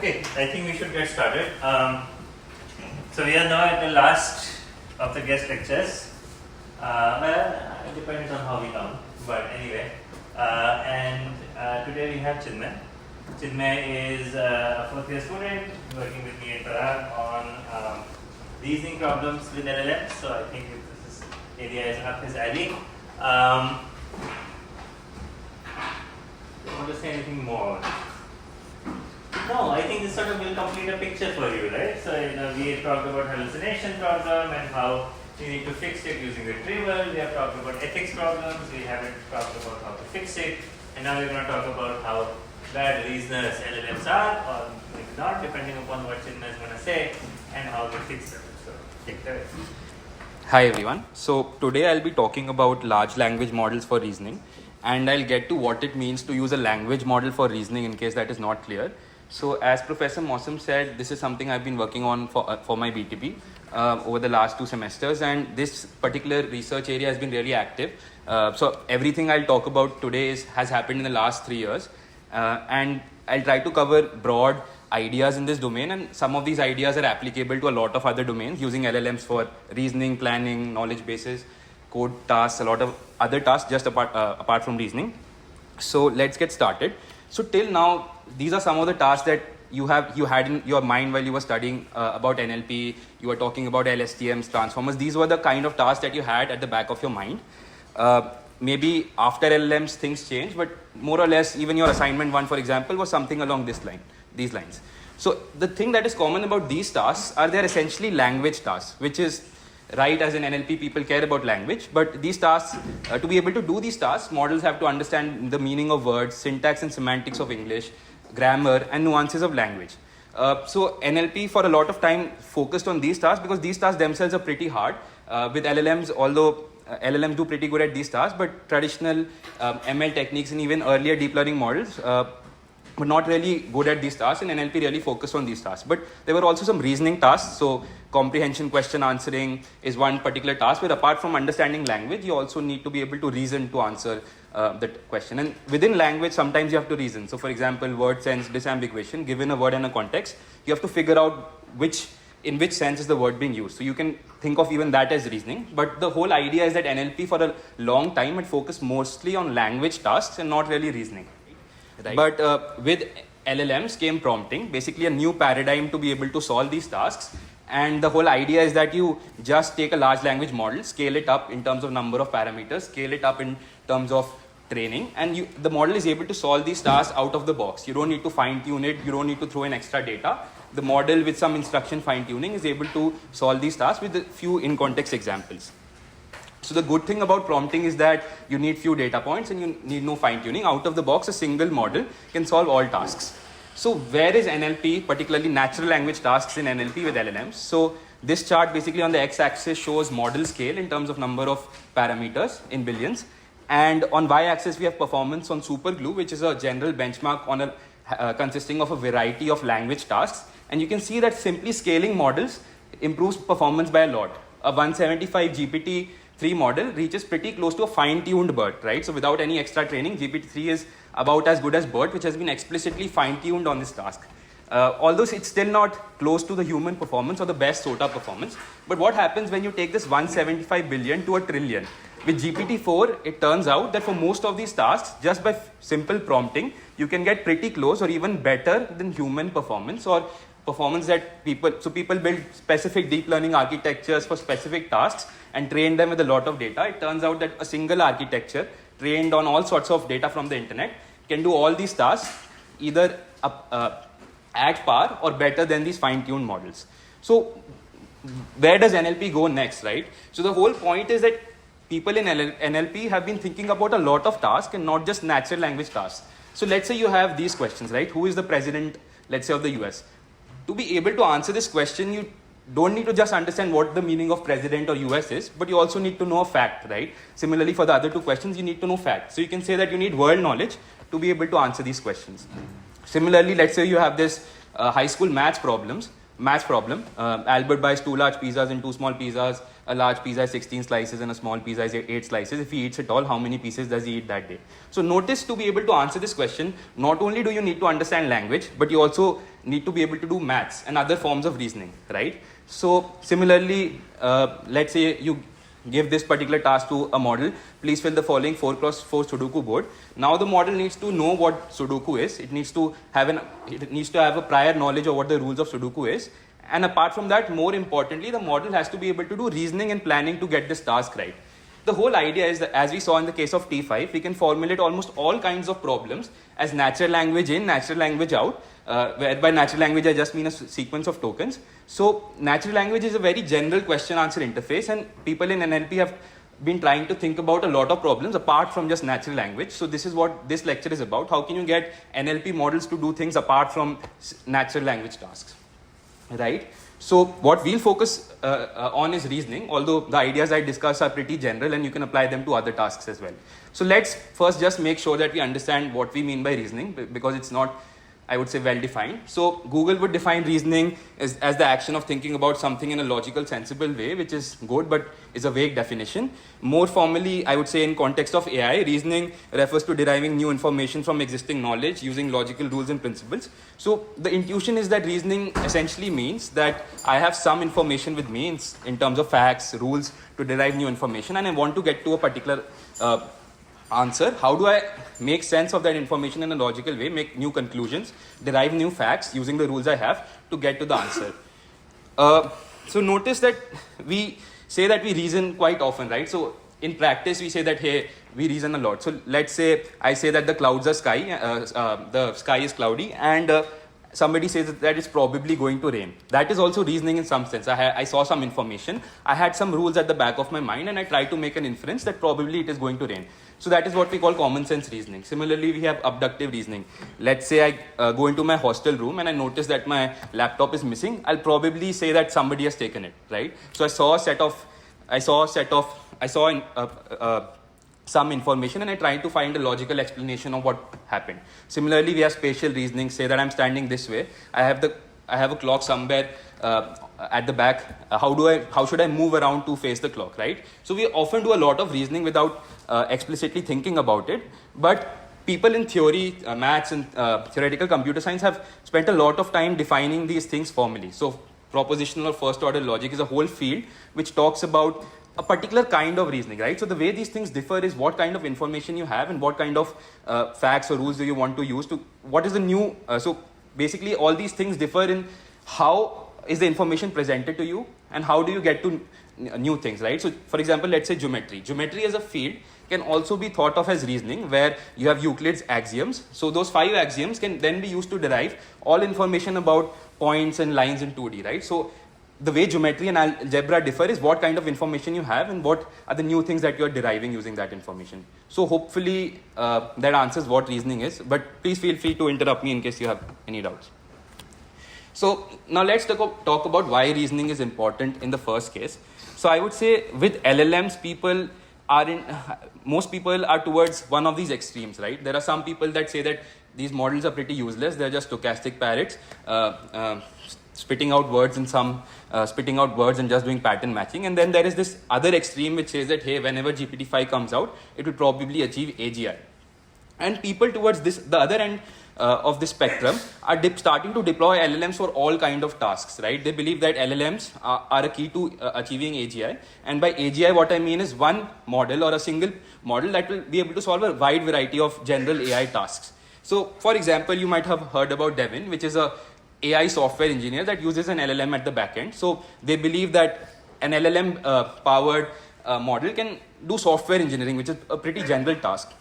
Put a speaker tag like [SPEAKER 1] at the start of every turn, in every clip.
[SPEAKER 1] Okay, I think we should get started. So we are now at the last of the guest lectures. Well, it depends on how we count, but anyway. Today we have Chinmay. Chinmay is a fourth year student working with me in Prague on reasoning problems with LLMs. So I think this area is up his alley. Do you want to say anything more? No, I think this sort of will complete a picture for you, right? So we talked about hallucination problem and how you need to fix it using retrieval. We have talked about ethics problems. We haven't talked about how to fix it. And now we're going to talk about how bad reasoners LLMs are, or maybe not, depending upon what Chinmay is going to say, and how to fix them. So take it away.
[SPEAKER 2] Hi everyone. So today I'll be talking about large language models for reasoning, and I'll get to what it means to use a language model for reasoning in case that is not clear. So as Professor Mausam said, this is something I've been working on for my BTP over the last 2 semesters, and this particular research area has been really active. So everything I'll talk about today has happened in the last 3 years, and I'll try to cover broad ideas in this domain, and some of these ideas are applicable to a lot of other domains using LLMs for reasoning, planning, knowledge bases, code tasks, a lot of other tasks just apart from reasoning. So let's get started. So till now, these are some of the tasks that you had in your mind while you were studying about NLP. You were talking about LSTMs, transformers. These were the kind of tasks that you had at the back of your mind. Maybe after LLMs things change, but more or less even your assignment 1, for example, was something along these lines. So the thing that is common about these tasks are they're essentially language tasks, which is right, as in NLP people care about language, but these tasks, to be able to do these tasks, models have to understand the meaning of words, syntax and semantics of English, grammar and nuances of language. So NLP for a lot of time focused on these tasks because these tasks themselves are pretty hard. With LLMs, although LLMs do pretty good at these tasks, but traditional ML techniques and even earlier deep learning models were not really good at these tasks, and NLP really focused on these tasks. But there were also some reasoning tasks. So comprehension question answering is one particular task where apart from understanding language, you also need to be able to reason to answer that question. And within language, sometimes you have to reason. So for example, word sense disambiguation, given a word and a context, you have to figure out in which sense is the word being used. So you can think of even that as reasoning. But the whole idea is that NLP for a long time had focused mostly on language tasks and not really reasoning. Right. But with LLMs came prompting, basically a new paradigm to be able to solve these tasks. And the whole idea is that you just take a large language model, scale it up in terms of number of parameters, scale it up in terms of training, and the model is able to solve these tasks out of the box. You don't need to fine tune it. You don't need to throw in extra data. The model with some instruction fine tuning is able to solve these tasks with a few in context examples. So the good thing about prompting is that you need few data points and you need no fine tuning. Out of the box, a single model can solve all tasks. So where is NLP, particularly natural language tasks in NLP with LLMs? So this chart basically on the x-axis shows model scale in terms of number of parameters in billions. And on y-axis, we have performance on superglue, which is a general benchmark on consisting of a variety of language tasks. And you can see that simply scaling models improves performance by a lot. A 175 GPT-3 model reaches pretty close to a fine-tuned BERT, right? So without any extra training, GPT-3 is about as good as BERT, which has been explicitly fine-tuned on this task. Although it's still not close to the human performance or the best SOTA performance. But what happens when you take this 175 billion to a trillion? With GPT-4, it turns out that for most of these tasks, just by simple prompting, you can get pretty close or even better than human performance, or performance that people build specific deep learning architectures for specific tasks and train them with a lot of data. It turns out that a single architecture trained on all sorts of data from the internet can do all these tasks either at par or better than these fine-tuned models. So where does NLP go next, right? So the whole point is that people in NLP have been thinking about a lot of tasks and not just natural language tasks. So let's say you have these questions, right? Who is the president, let's say, of the US? To be able to answer this question, you don't need to just understand what the meaning of president or US is, but you also need to know a fact, right? Similarly, for the other 2 questions, you need to know facts. So you can say that you need world knowledge to be able to answer these questions. Similarly, let's say you have this high school maths problem. Albert buys 2 large pizzas and 2 small pizzas. A large pizza is 16 slices and a small pizza is 8 slices. If he eats it all, how many pieces does he eat that day? So notice, to be able to answer this question, not only do you need to understand language, but you also need to be able to do maths and other forms of reasoning, right? So similarly, let's say you give this particular task to a model, please fill the following 4x4 Sudoku board. Now the model needs to know what Sudoku is. It needs to have a prior knowledge of what the rules of Sudoku is. And apart from that, more importantly, the model has to be able to do reasoning and planning to get this task right. The whole idea is that, as we saw in the case of T5, we can formulate almost all kinds of problems as natural language in, natural language out, where by natural language I just mean a sequence of tokens. So natural language is a very general question answer interface, and people in NLP have been trying to think about a lot of problems apart from just natural language. So this is what this lecture is about. How can you get NLP models to do things apart from natural language tasks, right? So what we'll focus on is reasoning, although the ideas I discuss are pretty general and you can apply them to other tasks as well. So let's first just make sure that we understand what we mean by reasoning, because it's not, I would say, well defined. So Google would define reasoning as the action of thinking about something in a logical, sensible way, which is good, but is a vague definition. More formally, I would say in context of AI, reasoning refers to deriving new information from existing knowledge using logical rules and principles. So the intuition is that reasoning essentially means that I have some information with me in terms of facts, rules, to derive new information, and I want to get to a particular answer. How do I make sense of that information in a logical way, make new conclusions, derive new facts using the rules I have to get to the answer? So notice that we say that we reason quite often, right? So in practice, we say that, hey, we reason a lot. So let's say I say that the clouds are the sky is cloudy, and somebody says that it's probably going to rain. That is also reasoning in some sense. I saw some information, I had some rules at the back of my mind, and I tried to make an inference that probably it is going to rain. So that is what we call common sense reasoning. Similarly, we have abductive reasoning. Let's say I go into my hostel room and I notice that my laptop is missing. I'll probably say that somebody has taken it, right? So I saw some information and I tried to find a logical explanation of what happened. Similarly, we have spatial reasoning. Say that I'm standing this way. I have a clock somewhere at the back. How should I move around to face the clock, right? So we often do a lot of reasoning without explicitly thinking about it. But people in theory, maths and theoretical computer science have spent a lot of time defining these things formally. So propositional or first order logic is a whole field which talks about a particular kind of reasoning, right? So the way these things differ is what kind of information you have and what kind of facts or rules do you want to use to, what is the new, so basically all these things differ in how is the information presented to you and how do you get to new things, right? So for example, let's say geometry. Geometry as a field can also be thought of as reasoning, where you have Euclid's axioms. So those 5 axioms can then be used to derive all information about points and lines in 2D, right? So the way geometry and algebra differ is what kind of information you have and what are the new things that you're deriving using that information. So hopefully that answers what reasoning is, but please feel free to interrupt me in case you have any doubts. So now let's talk about why reasoning is important in the first case. So I would say with LLMs, most people are towards one of these extremes, right? There are some people that say that these models are pretty useless. They're just stochastic parrots, spitting out words and just doing pattern matching. And then there is this other extreme which says that, hey, whenever GPT-5 comes out, it will probably achieve AGI. And people towards the other end of the spectrum are starting to deploy LLMs for all kind of tasks, right? They believe that LLMs are a key to achieving AGI. And by AGI, what I mean is one model or a single model that will be able to solve a wide variety of general AI tasks. So for example, you might have heard about Devin, which is a AI software engineer that uses an LLM at the back end. So they believe that an LLM powered model can do software engineering, which is a pretty general task.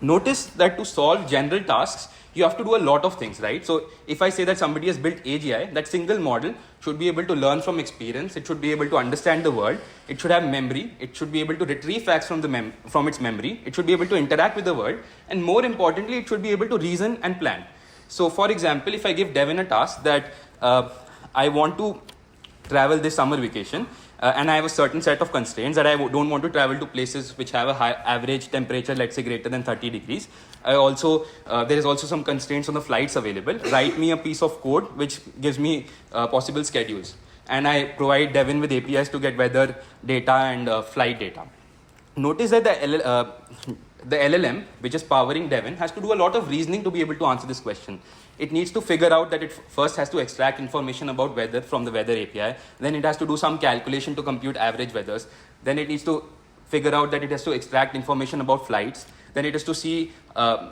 [SPEAKER 2] Notice that to solve general tasks, you have to do a lot of things, right? So if I say that somebody has built AGI, that single model should be able to learn from experience. It should be able to understand the world. It should have memory. It should be able to retrieve facts from its memory. It should be able to interact with the world. And more importantly, it should be able to reason and plan. So for example, if I give Devin a task that I want to travel this summer vacation, and I have a certain set of constraints that I don't want to travel to places which have a high average temperature, let's say greater than 30 degrees. There is also some constraints on the flights available. Write me a piece of code which gives me possible schedules. And I provide Devin with APIs to get weather data and flight data. Notice that the LLM, which is powering Devin, has to do a lot of reasoning to be able to answer this question. it needs to figure out that it first has to extract information about weather from the weather API. Then it has to do some calculation to compute average weathers. Then it needs to figure out that it has to extract information about flights. Then it has to see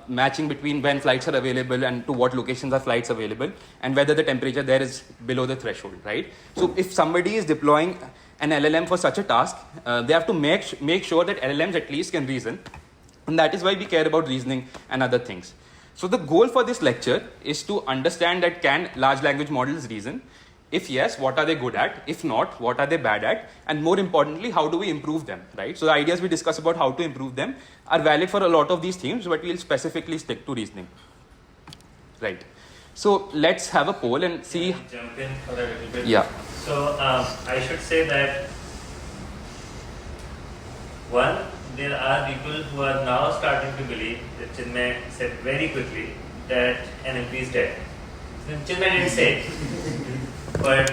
[SPEAKER 2] matching between when flights are available and to what locations are flights available, and whether the temperature there is below the threshold, right? So if somebody is deploying an LLM for such a task, they have to make sure that LLMs at least can reason. And that is why we care about reasoning and other things. So the goal for this lecture is to understand that can large language models reason? If yes, what are they good at? If not, what are they bad at? And more importantly, how do we improve them, right? So the ideas we discuss about how to improve them are valid for a lot of these themes, but we'll specifically stick to reasoning, right? So let's have a poll and see.
[SPEAKER 1] Jump in for a little bit.
[SPEAKER 2] Yeah.
[SPEAKER 1] So I should say that one, there are people who are now starting to believe that Chinmay said very quickly that NLP is dead. Chinmay didn't say it. But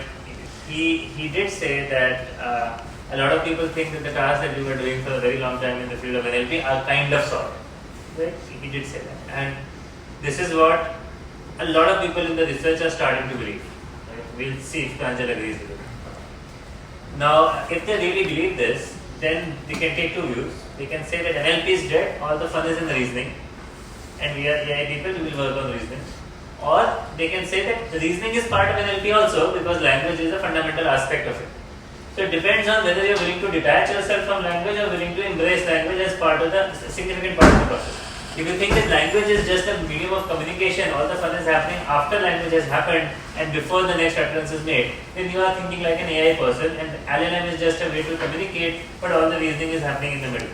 [SPEAKER 1] he did say that a lot of people think that the tasks that we were doing for a very long time in the field of NLP are kind of solved. Right? He did say that. And this is what a lot of people in the research are starting to believe. Right? We'll see if Pranjal agrees with it. Now, if they really believe this, then they can take two views. They can say that NLP is dead, all the fun is in the reasoning, and we are AI people, we will work on reasoning. Or they can say that reasoning is part of NLP also, because language is a fundamental aspect of it. So it depends on whether you are willing to detach yourself from language or willing to embrace language as part of the significant part of the process. If you think that language is just a medium of communication, all the fun is happening after language has happened and before the next utterance is made, then you are thinking like an AI person, and LLM is just a way to communicate, but all the reasoning is happening in the middle,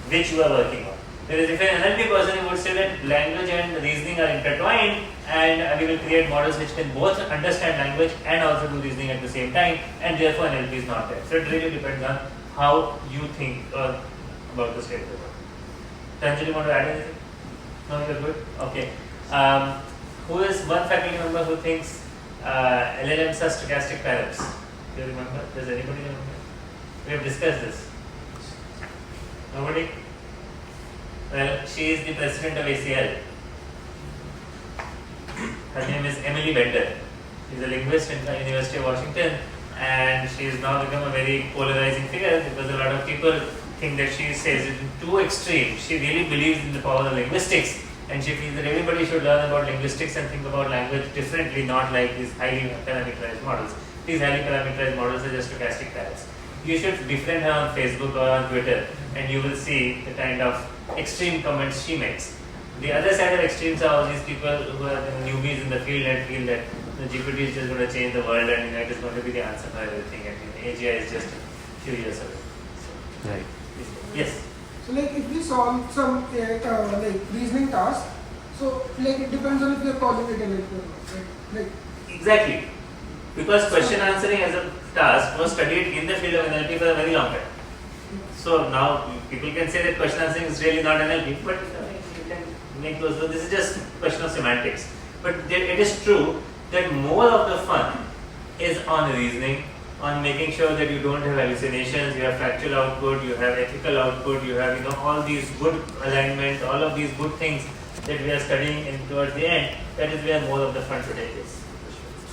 [SPEAKER 1] which you are working on. Whereas if an NLP person, you would say that language and reasoning are intertwined, and we will create models which can both understand language and also do reasoning at the same time, and therefore NLP is not there. So it really depends on how you think about the state of the world. Tanjali, you want to add anything? No, you're good? Okay. Who is one faculty member who thinks LLMs are stochastic parrots? Do you remember? Does anybody remember? We have discussed this. Nobody? Well, she is the president of ACL. Her name is Emily Bender. She is a linguist in the University of Washington, and she has now become a very polarizing figure because a lot of people think that she says it in two extremes. She really believes in the power of linguistics, and she feels that everybody should learn about linguistics and think about language differently, not like these highly parameterized models. These highly parameterized models are just stochastic parrots. You should befriend her on Facebook or on Twitter, and you will see the kind of extreme comments she makes. The other side of extremes are all these people who are newbies in the field and feel that the GPT is just going to change the world, and it is going to be the answer for everything, and AGI is just a few years away. So,
[SPEAKER 2] Right.
[SPEAKER 1] Yes.
[SPEAKER 3] So like if we solve some like reasoning task, so like it depends on if you are calling it NLP or not, right? Like
[SPEAKER 1] Exactly. Because question answering as a task was studied in the field of NLP for a very long time. So now people can say that question answering is really not NLP, but you can make those. So this is just a question of semantics. But it is true that more of the fun is on reasoning, on making sure that you don't have hallucinations, you have factual output, you have ethical output, you have all these good alignment, all of these good things that we are studying in towards the end. That is where more of the fun today is.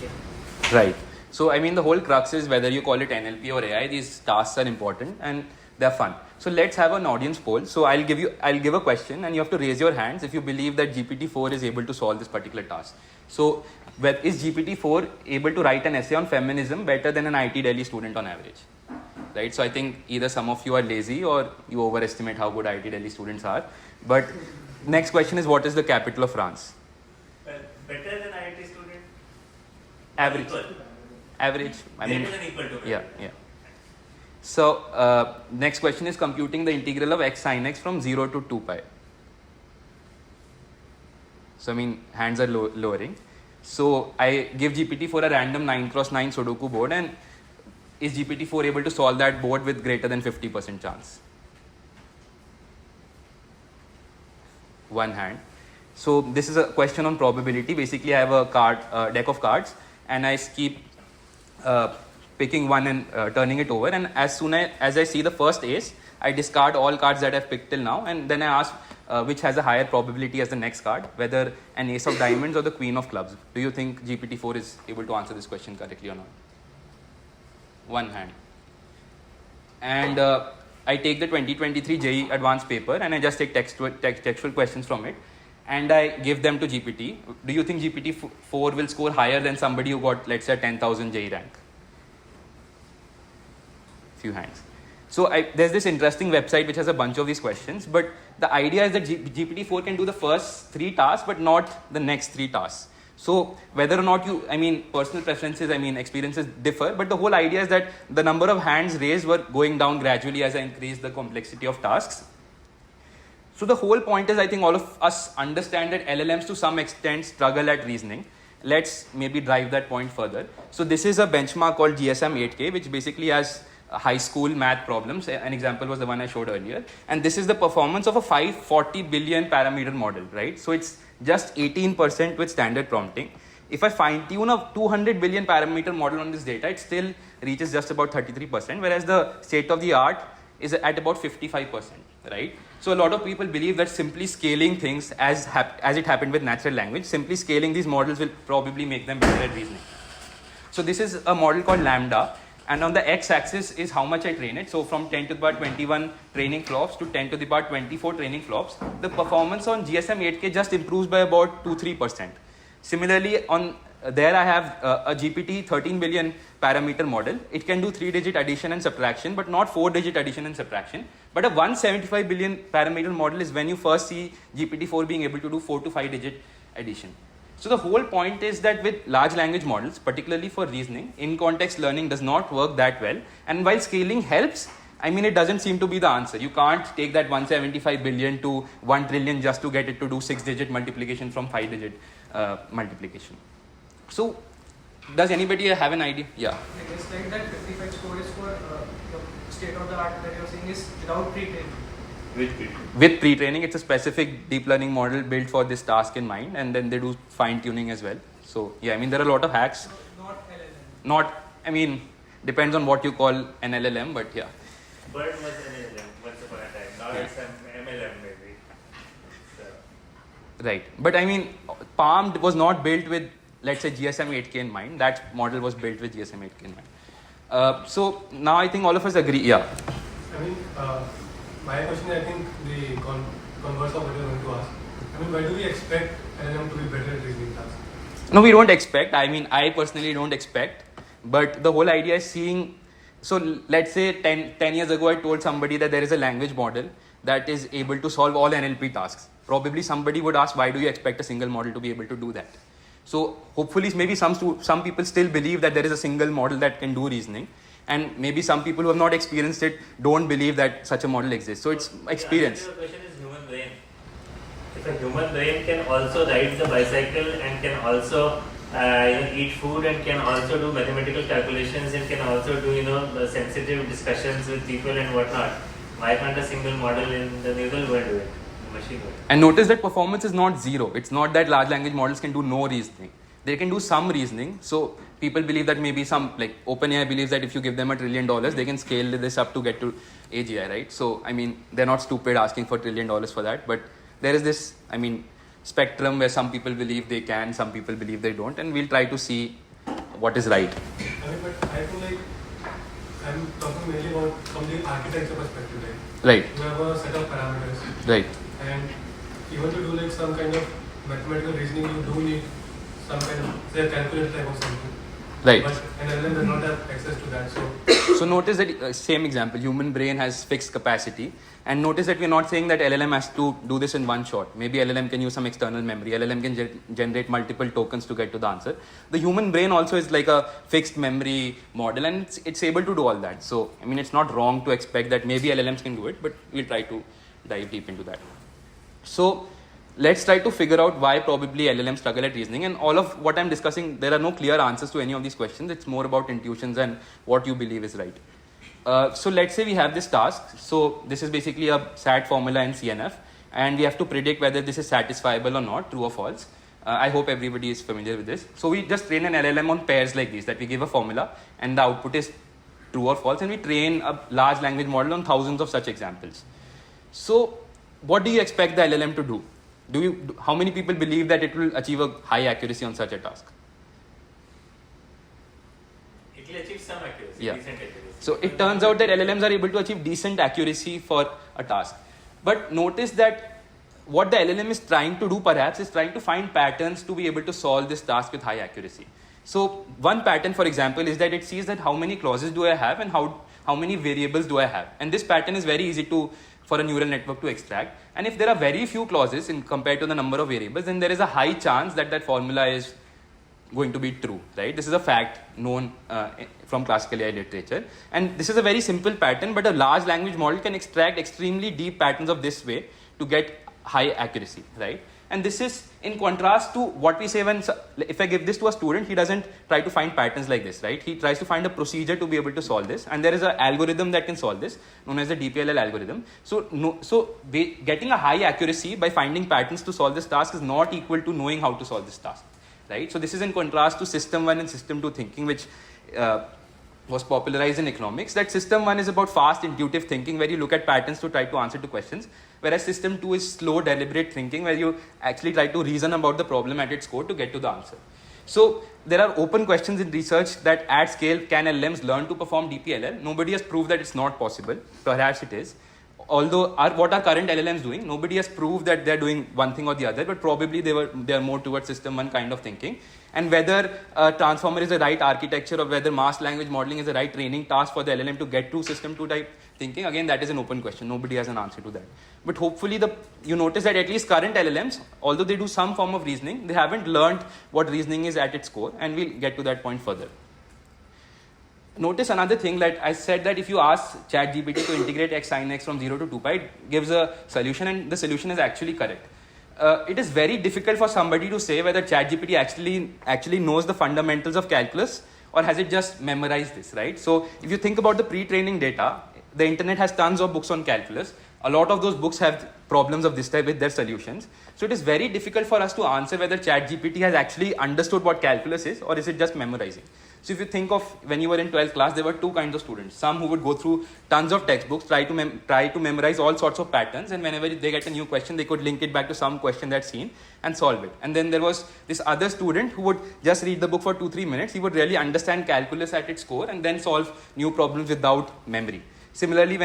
[SPEAKER 1] Yeah.
[SPEAKER 2] Right. So I mean the whole crux is whether you call it NLP or AI, these tasks are important and they're fun. So let's have an audience poll. So I'll give a question and you have to raise your hands if you believe that GPT-4 is able to solve this particular task. So is GPT-4 able to write an essay on feminism better than an IIT Delhi student on average? Right. So I think either some of you are lazy or you overestimate how good IIT Delhi students are. But next question is, what is the capital of France?
[SPEAKER 1] Well, better than IIT student?
[SPEAKER 2] Average.
[SPEAKER 1] Equal.
[SPEAKER 2] Average. I mean,
[SPEAKER 1] Greater than equal to.
[SPEAKER 2] yeah. So next question is computing the integral of x sin x from 0 to 2 pi. So I mean hands are lowering. So I give GPT-4 a random 9x9 Sudoku board, and is GPT-4 able to solve that board with greater than 50% chance? One hand. So this is a question on probability. Basically I have a deck of cards and I keep picking one and turning it over, and as soon as I see the first ace, I discard all cards that I've picked till now, and then I ask which has a higher probability as the next card, whether an ace of diamonds or the queen of clubs. Do you think GPT-4 is able to answer this question correctly or not? One hand. And I take the 2023 JEE advanced paper and I just take textual questions from it and I give them to GPT. Do you think GPT-4 will score higher than somebody who got, let's say, a 10,000 JEE rank? Few hands. So there's this interesting website which has a bunch of these questions, but the idea is that GPT-4 can do the first 3 tasks but not the next 3 tasks. So whether or not personal preferences, experiences differ, but the whole idea is that the number of hands raised were going down gradually as I increased the complexity of tasks. So the whole point is, I think all of us understand that LLMs to some extent struggle at reasoning. Let's maybe drive that point further. So this is a benchmark called GSM-8K, which basically has high school math problems. An example was the one I showed earlier. And this is the performance of a 540 billion parameter model, right? So it's just 18% with standard prompting. If I fine tune a 200 billion parameter model on this data, it still reaches just about 33%, whereas the state of the art is at about 55%, right? So a lot of people believe that simply scaling things as it happened with natural language, simply scaling these models will probably make them better at reasoning. So this is a model called Lambda. And on the x-axis is how much I train it. So from 10 to the power 21 training flops to 10 to the power 24 training flops, the performance on GSM-8K just improves by about 2-3%. Similarly, on there I have a GPT 13 billion parameter model. It can do 3-digit addition and subtraction, but not 4-digit addition and subtraction. But a 175 billion parameter model is when you first see GPT-4 being able to do 4 to 5-digit addition. So the whole point is that with large language models, particularly for reasoning, in-context learning does not work that well. And while scaling helps, it doesn't seem to be the answer. You can't take that 175 billion to 1 trillion just to get it to do 6-digit multiplication from 5-digit multiplication. So does anybody have an idea? Yeah.
[SPEAKER 4] I guess like that 55 score is for the state of the art that you're saying is without pre-training.
[SPEAKER 2] With pre-training, it's a specific deep learning model built for this task in mind, and then they do fine-tuning as well. So yeah, there are a lot of hacks.
[SPEAKER 4] Not LLM.
[SPEAKER 2] Depends on what you call an LLM, but yeah.
[SPEAKER 1] Bird was an LLM once upon a time. Now it's an MLM maybe. So.
[SPEAKER 2] Right, but Palm was not built with, let's say, GSM-8K in mind. That model was built with GSM-8K in mind. So now I think all of us agree. Yeah.
[SPEAKER 5] My question, I think, the converse of what you're going to ask. Why do we expect LLM to be better at reasoning tasks?
[SPEAKER 2] No, we don't expect. I personally don't expect. But the whole idea is seeing. So let's say 10 years ago, I told somebody that there is a language model that is able to solve all NLP tasks. Probably somebody would ask, why do you expect a single model to be able to do that? So hopefully, maybe some people still believe that there is a single model that can do reasoning. And maybe some people who have not experienced it don't believe that such a model exists. So it's experience.
[SPEAKER 1] The question is human brain. If a human brain can also ride the bicycle and can also eat food and can also do mathematical calculations and can also do the sensitive discussions with people and whatnot, why can't a single model in the neural world do it? The machine world.
[SPEAKER 2] And notice that performance is not zero. It's not that large language models can do no reasoning. They can do some reasoning. So people believe that maybe OpenAI believes that if you give them $1 trillion, they can scale this up to get to AGI, right? So, they're not stupid asking for $1 trillion for that. But there is this, spectrum where some people believe they can, some people believe they don't. And we'll try to see what is right.
[SPEAKER 5] But I feel like I'm talking mainly about from the architecture perspective, right?
[SPEAKER 2] Right.
[SPEAKER 5] You have a set of parameters.
[SPEAKER 2] Right.
[SPEAKER 5] And even to do some kind of mathematical reasoning, you do need some kind of, say, a calculator type of something.
[SPEAKER 2] Right.
[SPEAKER 5] But an LLM does not have access to that.
[SPEAKER 2] So notice that same example, human brain has fixed capacity. And notice that we're not saying that LLM has to do this in one shot. Maybe LLM can use some external memory. LLM can generate multiple tokens to get to the answer. The human brain also is like a fixed memory model and it's able to do all that. So, it's not wrong to expect that maybe LLMs can do it, but we'll try to dive deep into that. So, let's try to figure out why probably LLMs struggle at reasoning. And all of what I'm discussing, there are no clear answers to any of these questions. It's more about intuitions and what you believe is right. So let's say we have this task. So this is basically a SAT formula in CNF. And we have to predict whether this is satisfiable or not, true or false. I hope everybody is familiar with this. So we just train an LLM on pairs like these, that we give a formula and the output is true or false, and we train a large language model on thousands of such examples. So what do you expect the LLM to do? How many people believe that it will achieve a high accuracy on such a task?
[SPEAKER 1] It will achieve some accuracy,
[SPEAKER 2] Yeah.
[SPEAKER 1] decent accuracy.
[SPEAKER 2] So it turns out that LLMs are able to achieve decent accuracy for a task. But notice that what the LLM is trying to do perhaps is trying to find patterns to be able to solve this task with high accuracy. So one pattern, for example, is that it sees that how many clauses do I have and how many variables do I have. And this pattern is very easy for a neural network to extract. And if there are very few clauses compared to the number of variables, then there is a high chance that that formula is going to be true, right? This is a fact known from classical AI literature. And this is a very simple pattern, but a large language model can extract extremely deep patterns of this way to get high accuracy, right? And this is in contrast to what we say if I give this to a student, he doesn't try to find patterns like this, right? He tries to find a procedure to be able to solve this. And there is an algorithm that can solve this, known as the DPLL algorithm. So getting a high accuracy by finding patterns to solve this task is not equal to knowing how to solve this task, right? So this is in contrast to system 1 and system 2 thinking, which was popularized in economics. That system 1 is about fast intuitive thinking, where you look at patterns to try to answer to questions, whereas system 2 is slow deliberate thinking, where you actually try to reason about the problem at its core to get to the answer. So there are open questions in research that at scale, can LLMs learn to perform DPLL? Nobody has proved that it's not possible. Perhaps it is. Although what are current LLMs doing? Nobody has proved that they're doing one thing or the other, but probably they are more towards system 1 kind of thinking. And whether a transformer is the right architecture or whether mass language modeling is the right training task for the LLM to get to system 2 type thinking, again, that is an open question. Nobody has an answer to that. But hopefully you notice that at least current LLMs, although they do some form of reasoning, they haven't learned what reasoning is at its core, and we'll get to that point further. Notice another thing, that I said that if you ask ChatGPT to integrate x sin x from 0 to 2 pi, it gives a solution, and the solution is actually correct. It is very difficult for somebody to say whether ChatGPT actually knows the fundamentals of calculus or has it just memorized this, right? So if you think about the pre-training data, the internet has tons of books on calculus. A lot of those books have problems of this type with their solutions. So it is very difficult for us to answer whether ChatGPT has actually understood what calculus is or is it just memorizing. So if you think of when you were in 12th class, there were two kinds of students. Some who would go through tons of textbooks, try to memorize all sorts of patterns, and whenever they get a new question, they could link it back to some question that's seen and solve it. And then there was this other student who would just read the book for 2-3 minutes. He would really understand calculus at its core and then solve new problems without memory. Similarly,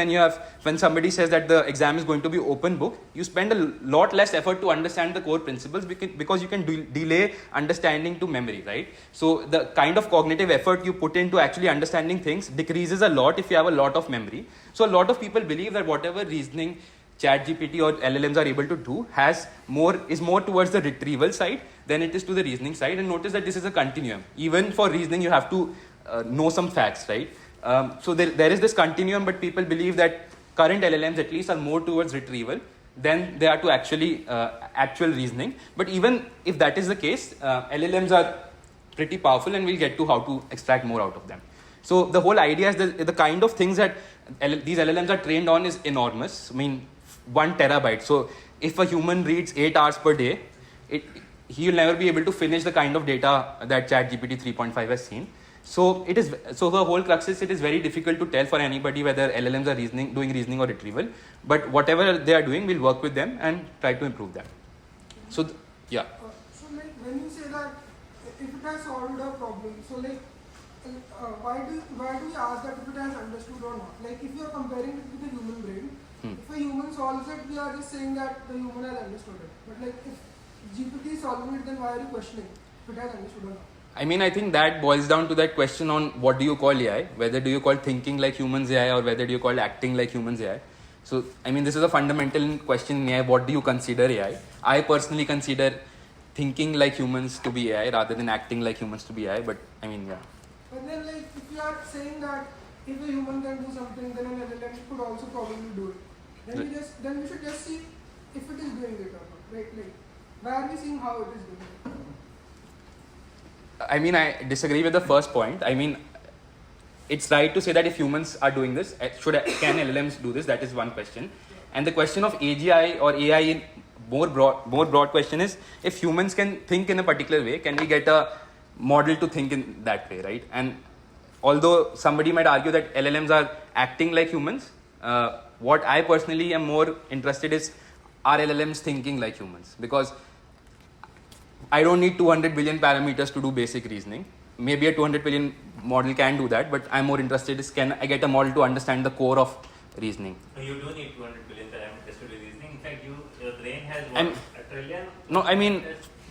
[SPEAKER 2] when somebody says that the exam is going to be open book, you spend a lot less effort to understand the core principles because you can delay understanding to memory, right? So the kind of cognitive effort you put into actually understanding things decreases a lot if you have a lot of memory. So a lot of people believe that whatever reasoning ChatGPT or LLMs are able to do is more towards the retrieval side than it is to the reasoning side. And notice that this is a continuum. Even for reasoning, you have to know some facts, right? So there is this continuum, but people believe that current LLMs at least are more towards retrieval than they are to actual reasoning. But even if that is the case, LLMs are pretty powerful, and we'll get to how to extract more out of them. So the whole idea is that the kind of things that these LLMs are trained on is enormous. I mean, 1 terabyte. So if a human reads 8 hours per day, he will never be able to finish the kind of data that ChatGPT 3.5 has seen. So the whole crux is it is very difficult to tell for anybody whether LLMs are doing reasoning or retrieval. But whatever they are doing, we'll work with them and try to improve them. So yeah.
[SPEAKER 3] So like when you say that if it has solved a problem, so like why do we ask that if it has understood or not? Like if you are comparing it with the human brain, if a human solves it, we are just saying that the human has understood it. But like if GPT is solving it, then why are you questioning if it has understood or not?
[SPEAKER 2] I mean, I think that boils down to that question on what do you call AI? Whether do you call thinking like humans AI or whether do you call acting like humans AI? So, I mean, this is a fundamental question in AI. What do you consider AI? I personally consider thinking like humans to be AI rather than acting like humans to be AI. But I mean, yeah.
[SPEAKER 3] But then like if you are saying that if a human can do something, then an LLM could also probably do it. Then we should just see if it is doing it or not. Right? Like why are we seeing how it is doing it?
[SPEAKER 2] I mean, I disagree with the first point. I mean, it's right to say that if humans are doing this, can LLMs do this? That is one question. And the question of AGI or AI in more broad question is, if humans can think in a particular way, can we get a model to think in that way, right? And although somebody might argue that LLMs are acting like humans, what I personally am more interested is, are LLMs thinking like humans? Because I don't need 200 billion parameters to do basic reasoning. Maybe a 200 billion model can do that, but I'm more interested is, can I get a model to understand the core of reasoning?
[SPEAKER 1] You do need 200 billion parameters to do reasoning. In fact, your brain has
[SPEAKER 2] I'm-
[SPEAKER 1] what, a trillion?
[SPEAKER 2] No, I mean,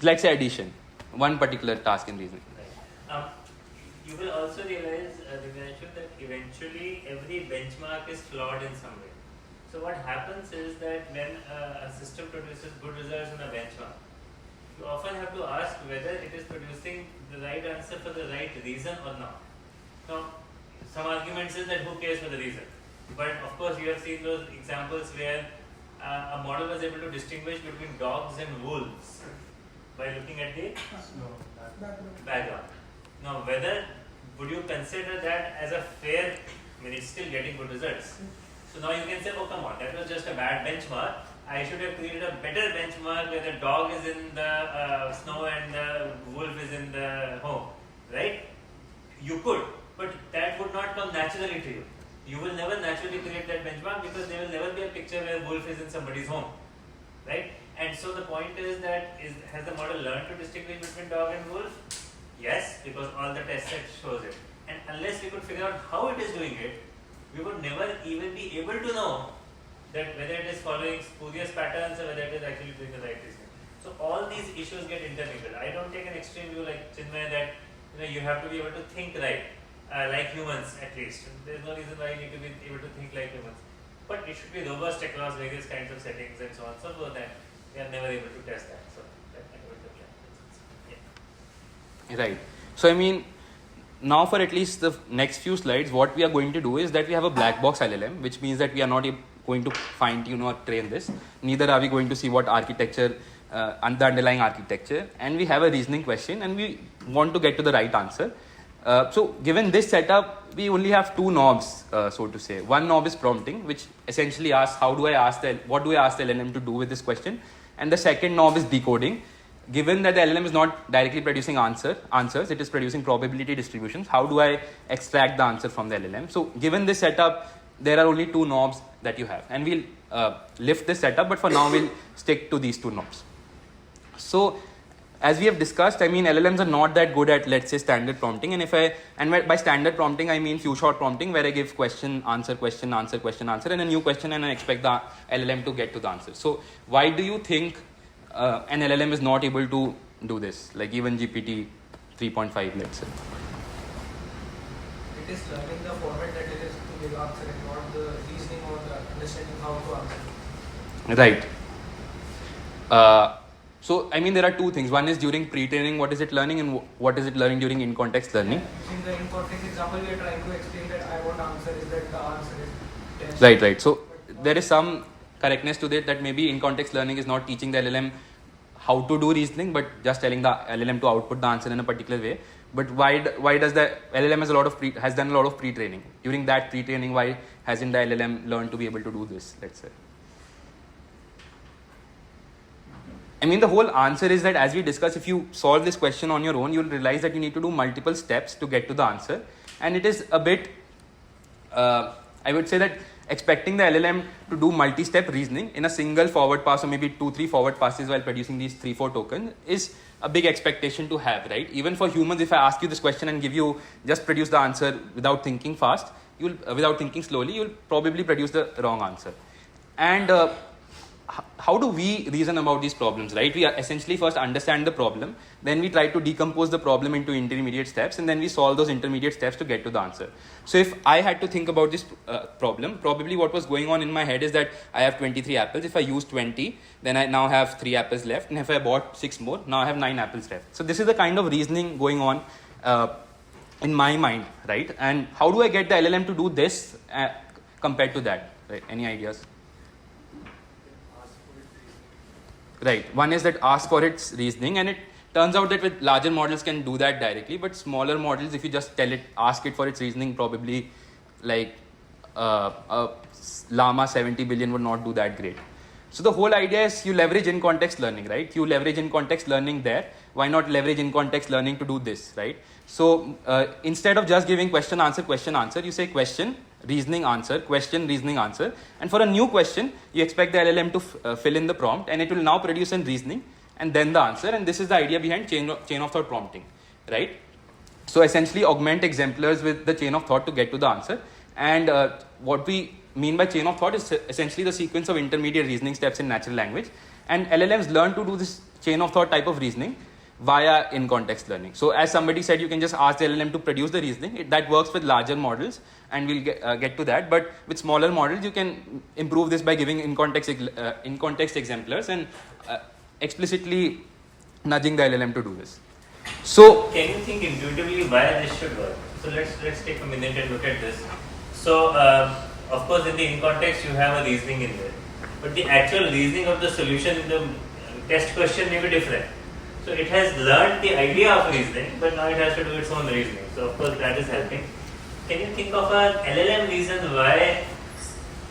[SPEAKER 2] let's say addition, one particular task in reasoning.
[SPEAKER 1] Right. You will also realize, Divyanshu, that eventually every benchmark is flawed in some way. So what happens is that when a system produces good results in a benchmark, you often have to ask whether it is producing the right answer for the right reason or not. Now, some arguments is that who cares for the reason? But of course, you have seen those examples where a model was able to distinguish between dogs and wolves by looking at the background. Now, whether would you consider that as a fair, I mean, it's still getting good results. So now you can say, oh, come on, that was just a bad benchmark. I should have created a better benchmark where the dog is in the snow and the wolf is in the home, right? You could, but that would not come naturally to you. You will never naturally create that benchmark because there will never be a picture where wolf is in somebody's home, right? And so the point is that has the model learned to distinguish between dog and wolf? Yes, because all the test set shows it. And unless we could figure out how it is doing it, we would never even be able to know that whether it is following spurious patterns or whether it is actually doing the right reasoning. So all these issues get intermingled. I don't take an extreme view like Chinmay that you have to be able to think like humans at least. There's no reason why you need to be able to think like humans. But it should be robust across various kinds of settings and so on and so forth, and we are never able to test that. So that kind of the plan. Yeah.
[SPEAKER 2] Right. So I mean, now for at least the next few slides, what we are going to do is that we have a black box LLM, which means that we are not going to fine tune or train this. Neither are we going to see what architecture, the underlying architecture, and we have a reasoning question and we want to get to the right answer. So given this setup, we only have two knobs, so to say. One knob is prompting, which essentially asks what do I ask the LLM to do with this question, and the second knob is decoding. Given that the LLM is not directly producing answers, it is producing probability distributions. How do I extract the answer from the LLM? So given this setup, there are only two knobs that you have, and we'll lift this setup, but for now we'll stick to these two knobs. So as we have discussed, I mean, LLMs are not that good at, let's say, standard prompting. And by standard prompting, I mean few shot prompting, where I give question, answer, and a new question, and I expect the LLM to get to the answer. So why do you think an LLM is not able to do this? Like even GPT 3.5, let's say.
[SPEAKER 4] It is learning the format that it is to give answer and not the reasoning or the understanding how to answer.
[SPEAKER 2] Right. So, I mean, there are two things. One is during pre-training, what is it learning, and what is it learning during in-context learning?
[SPEAKER 4] In the in-context example, we are trying to explain that I want answer is that the answer is test.
[SPEAKER 2] Right. So, there is some correctness to that maybe in-context learning is not teaching the LLM how to do reasoning, but just telling the LLM to output the answer in a particular way. But why does the LLM has done a lot of pre-training? During that pre-training, why hasn't the LLM learned to be able to do this, let's say? I mean, the whole answer is that, as we discussed, if you solve this question on your own, you'll realize that you need to do multiple steps to get to the answer. And it is a bit, I would say that expecting the LLM to do multi-step reasoning in a single forward pass or maybe 2-3 forward passes while producing these 3-4 tokens is a big expectation to have, right? Even for humans, if I ask you this question and give you just produce the answer without thinking fast, without thinking slowly, you'll probably produce the wrong answer. And how do we reason about these problems, right? We essentially first understand the problem, then we try to decompose the problem into intermediate steps, and then we solve those intermediate steps to get to the answer. So if I had to think about this problem, probably what was going on in my head is that I have 23 apples. If I use 20, then I now have 3 apples left, and if I bought 6 more, now I have 9 apples left. So this is the kind of reasoning going on in my mind, right? And how do I get the LLM to do this compared to that, right? Any ideas? Right. One is that ask for its reasoning, and it turns out that with larger models can do that directly, but smaller models, if you just ask it for its reasoning, probably like a llama 70 billion would not do that great. So the whole idea is you leverage in-context learning, right? You leverage in-context learning there, why not leverage in context learning to do this, right? So instead of just giving question, answer, you say question, reasoning, answer, question, reasoning, answer. And for a new question, you expect the LLM to fill in the prompt, and it will now produce a reasoning and then the answer. And this is the idea behind chain of thought prompting, right? So essentially augment exemplars with the chain of thought to get to the answer. And what we mean by chain of thought is essentially the sequence of intermediate reasoning steps in natural language. And LLMs learn to do this chain of thought type of reasoning via in-context learning. So as somebody said, you can just ask the LLM to produce the reasoning. That works with larger models, and we'll get to that. But with smaller models, you can improve this by giving in-context exemplars and explicitly nudging the LLM to do this. So
[SPEAKER 1] can you think intuitively why this should work? So let's take a minute and look at this. So of course in the in-context you have a reasoning in there, but the actual reasoning of the solution in the test question may be different. So it has learned the idea of reasoning, but now it has to do its own reasoning. So of course that is helping. Can you think of an LLM reason why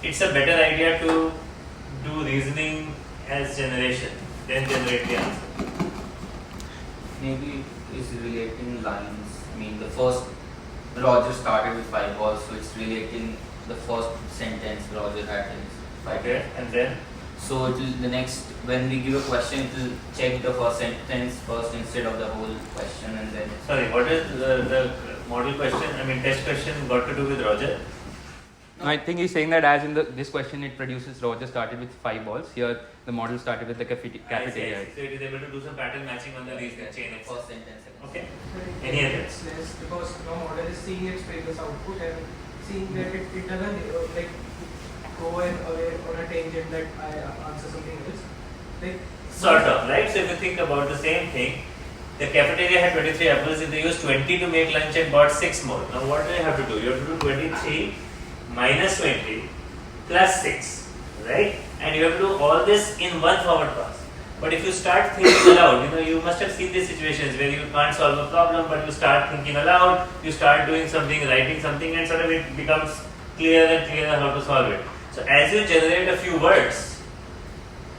[SPEAKER 1] it's a better idea to do reasoning as generation than generate the answer?
[SPEAKER 6] Maybe it's relating lines. I mean, the first Roger started with 5 balls, so it's relating the first sentence Roger had in 5
[SPEAKER 1] Okay, and then?
[SPEAKER 6] So it will, the next, when we give a question, it will check the first sentence first instead of the whole question, and then.
[SPEAKER 1] Sorry, what is the model question? I mean, test question got to do with Roger?
[SPEAKER 2] No, I think he's saying that as in this question, it produces Roger started with 5 balls. Here, the model started with the cafeteria.
[SPEAKER 1] So it is able to do some pattern matching on the reasoning chain.
[SPEAKER 6] First sentence.
[SPEAKER 1] Okay. Any others?
[SPEAKER 4] Less because the model is seeing its previous output and seeing that it doesn't like go and away on a tangent that I answer something else. Like
[SPEAKER 1] Sort of, right? So if you think about the same thing, the cafeteria had 23 apples. If they used 20 to make lunch and bought 6 more, now what do you have to do? You have to do 23 minus 20 plus 6, right? And you have to do all this in one forward pass. But if you start thinking aloud, you must have seen these situations where you can't solve a problem, but you start thinking aloud, you start doing something, writing something, and sort of it becomes clearer and clearer how to solve it. So as you generate a few words,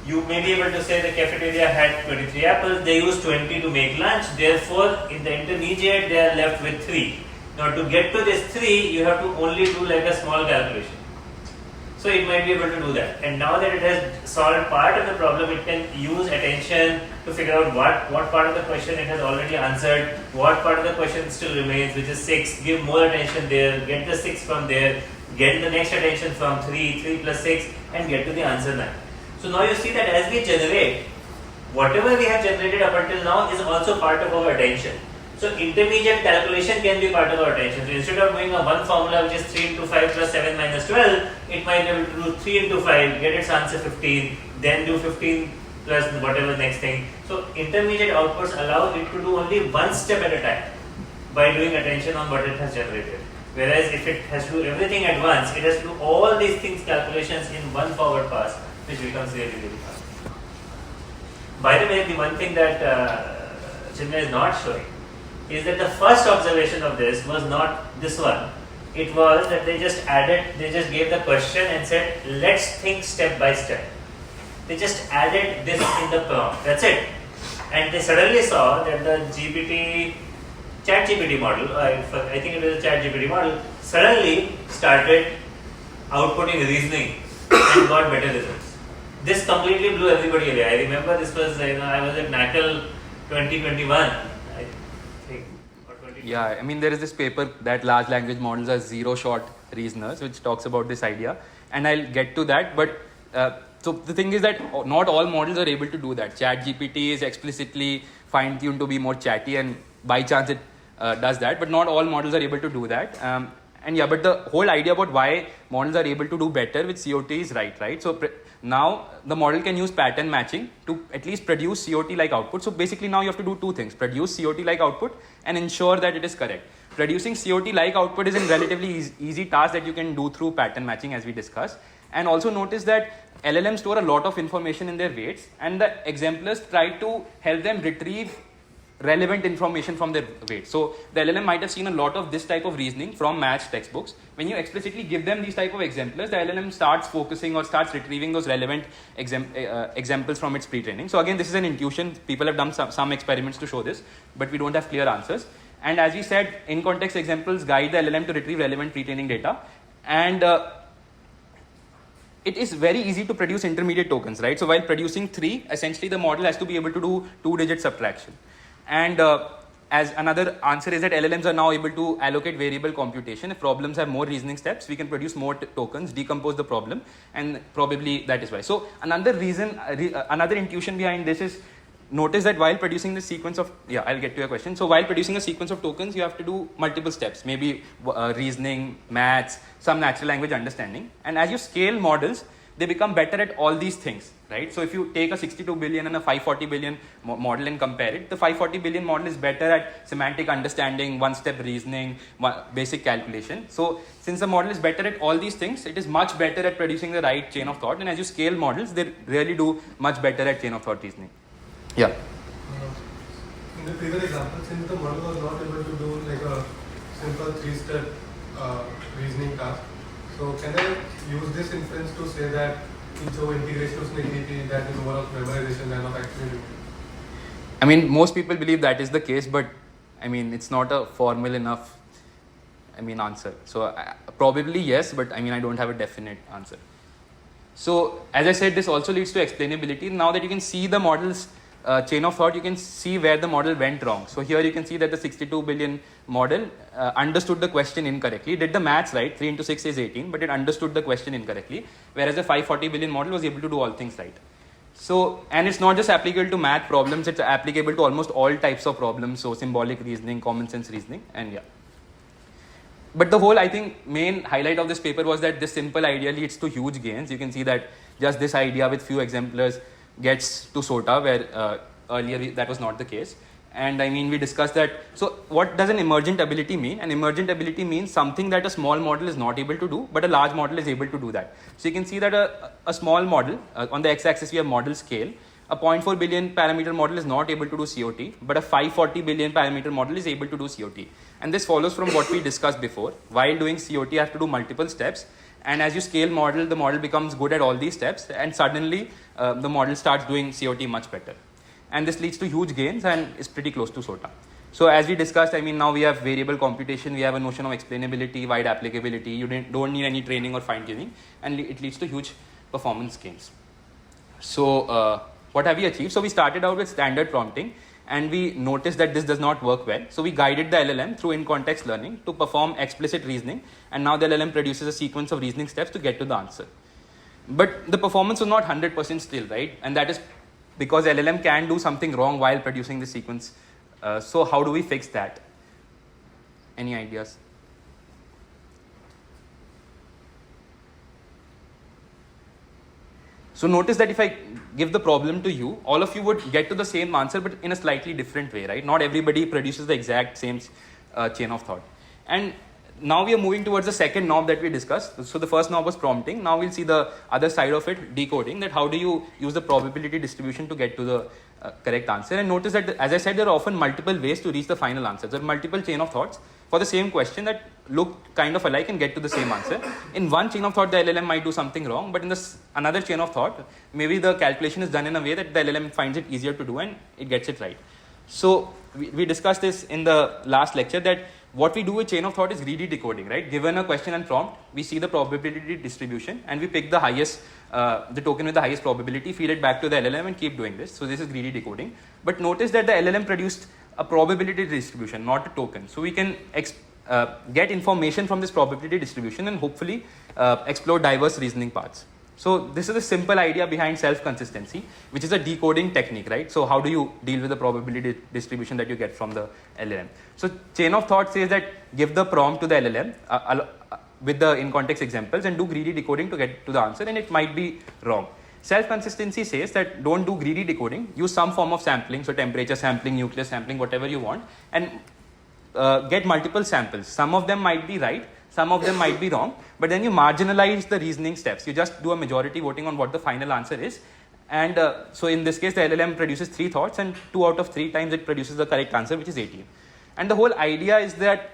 [SPEAKER 1] you may be able to say the cafeteria had 23 apples, they used 20 to make lunch, therefore in the intermediate they are left with 3. Now to get to this 3, you have to only do like a small calculation. So it might be able to do that. And now that it has solved part of the problem, it can use attention to figure out what part of the question it has already answered, what part of the question still remains, which is 6, give more attention there, get the 6 from there, get the next attention from 3 plus 6, and get to the answer 9. So now you see that as we generate, whatever we have generated up until now is also part of our attention. So intermediate calculation can be part of our attention. So instead of doing a one formula which is 3 into 5 plus 7 minus 12, it might be able to do 3 into 5, get its answer 15, then do 15 plus whatever next thing. So intermediate outputs allow it to do only one step at a time by doing attention on what it has generated. Whereas if it has to do everything at once, it has to do all these things, calculations in one forward pass, which becomes really, really fast. By the way, the one thing that Chinmay is not showing is that the first observation of this was not this one. It was that they just gave the question and said, let's think step by step. They just added this in the prompt. That's it. And they suddenly saw that the ChatGPT model, I think it was a ChatGPT model, suddenly started outputting reasoning and got better results. This completely blew everybody away. I remember this was, I was at NACL 2021.
[SPEAKER 2] Yeah, I mean, there is this paper that large language models are zero-shot reasoners, which talks about this idea, and I'll get to that. But so the thing is that not all models are able to do that. ChatGPT is explicitly fine-tuned to be more chatty, and by chance it does that. But not all models are able to do that. And yeah, but the whole idea about why models are able to do better with COT is right? So now the model can use pattern matching to at least produce COT-like output. So basically now you have to do two things: produce COT-like output and ensure that it is correct. Producing COT-like output is a relatively easy task that you can do through pattern matching, as we discussed. And also notice that LLMs store a lot of information in their weights, and the exemplars try to help them retrieve relevant information from their weight. So the LLM might have seen a lot of this type of reasoning from maths textbooks. When you explicitly give them these type of exemplars, the LLM starts focusing or starts retrieving those relevant examples from its pre-training. So again, this is an intuition. People have done some experiments to show this, but we don't have clear answers. And as we said, in-context examples guide the LLM to retrieve relevant pre-training data. And it is very easy to produce intermediate tokens, right? So while producing 3, essentially the model has to be able to do 2-digit subtraction. And as another answer is that LLMs are now able to allocate variable computation. If problems have more reasoning steps, we can produce more tokens, decompose the problem, and probably that is why. So another reason, another intuition behind this is, notice that while producing this sequence of, I'll get to your question. So while producing a sequence of tokens, you have to do multiple steps, maybe reasoning, maths, some natural language understanding. And as you scale models, they become better at all these things, right? So if you take a 62 billion and a 540 billion model and compare it, the 540 billion model is better at semantic understanding, one-step reasoning, basic calculation. So since the model is better at all these things, it is much better at producing the right chain of thought. And as you scale models, they really do much better at chain of thought reasoning. Yeah.
[SPEAKER 5] In the previous example, since the model was not able to do like a simple 3-step reasoning task, so can I use this inference to say that जो integration उसने की थी, that is more of memorization than of actually doing?
[SPEAKER 2] I mean, most people believe that is the case, but I mean, it's not a formal enough, answer. So probably yes, but I don't have a definite answer. So as I said, this also leads to explainability. Now that you can see the model's chain of thought, you can see where the model went wrong. So here you can see that the 62 billion model understood the question incorrectly. It did the maths right, 3 into 6 is 18, but it understood the question incorrectly, whereas the 540 billion model was able to do all things right. So, and it's not just applicable to math problems, it's applicable to almost all types of problems. So symbolic reasoning, common sense reasoning, and But the whole, I think, main highlight of this paper was that this simple idea leads to huge gains. You can see that just this idea with few exemplars gets to SOTA, where earlier that was not the case. And we discussed that. So what does an emergent ability mean? An emergent ability means something that a small model is not able to do, but a large model is able to do that. So you can see that a small model, on the x-axis we have model scale. A 0.4 billion parameter model is not able to do COT, but a 540 billion parameter model is able to do COT. And this follows from what we discussed before. While doing COT, you have to do multiple steps. And as you scale model, the model becomes good at all these steps. And suddenly, the model starts doing COT much better. And this leads to huge gains and is pretty close to SOTA. So as we discussed, now we have variable computation. We have a notion of explainability, wide applicability. You don't need any training or fine tuning. And it leads to huge performance gains. So what have we achieved? So we started out with standard prompting. And we noticed that this does not work well. So we guided the LLM through in-context learning to perform explicit reasoning. And now the LLM produces a sequence of reasoning steps to get to the answer. But the performance was not 100% still, right? And that is because LLM can do something wrong while producing the sequence. So how do we fix that? Any ideas? So notice that if I give the problem to you, all of you would get to the same answer, but in a slightly different way, right? Not everybody produces the exact same chain of thought. And now we are moving towards the second knob that we discussed. So the first knob was prompting. Now we'll see the other side of it, decoding, that how do you use the probability distribution to get to the correct answer. And notice that, as I said, there are often multiple ways to reach the final answer. There are multiple chain of thoughts for the same question that look kind of alike and get to the same answer. In one chain of thought, the LLM might do something wrong, but in another chain of thought, maybe the calculation is done in a way that the LLM finds it easier to do and it gets it right. So we discussed this in the last lecture, that what we do with chain of thought is greedy decoding, right? Given a question and prompt, we see the probability distribution and we pick the highest, the token with the highest probability, feed it back to the LLM and keep doing this. So this is greedy decoding. But notice that the LLM produced a probability distribution, not a token. So we can get information from this probability distribution and hopefully explore diverse reasoning paths. So this is a simple idea behind self-consistency, which is a decoding technique, right? So how do you deal with the probability distribution that you get from the LLM? So chain of thought says that give the prompt to the LLM with the in-context examples and do greedy decoding to get to the answer, and it might be wrong. Self-consistency says that don't do greedy decoding, use some form of sampling, so temperature sampling, nucleus sampling, whatever you want, and get multiple samples. Some of them might be right, some of them might be wrong, but then you marginalize the reasoning steps. You just do a majority voting on what the final answer is, And so in this case, the LLM produces 3 thoughts, and 2 out of 3 times it produces the correct answer, which is 18. And the whole idea is that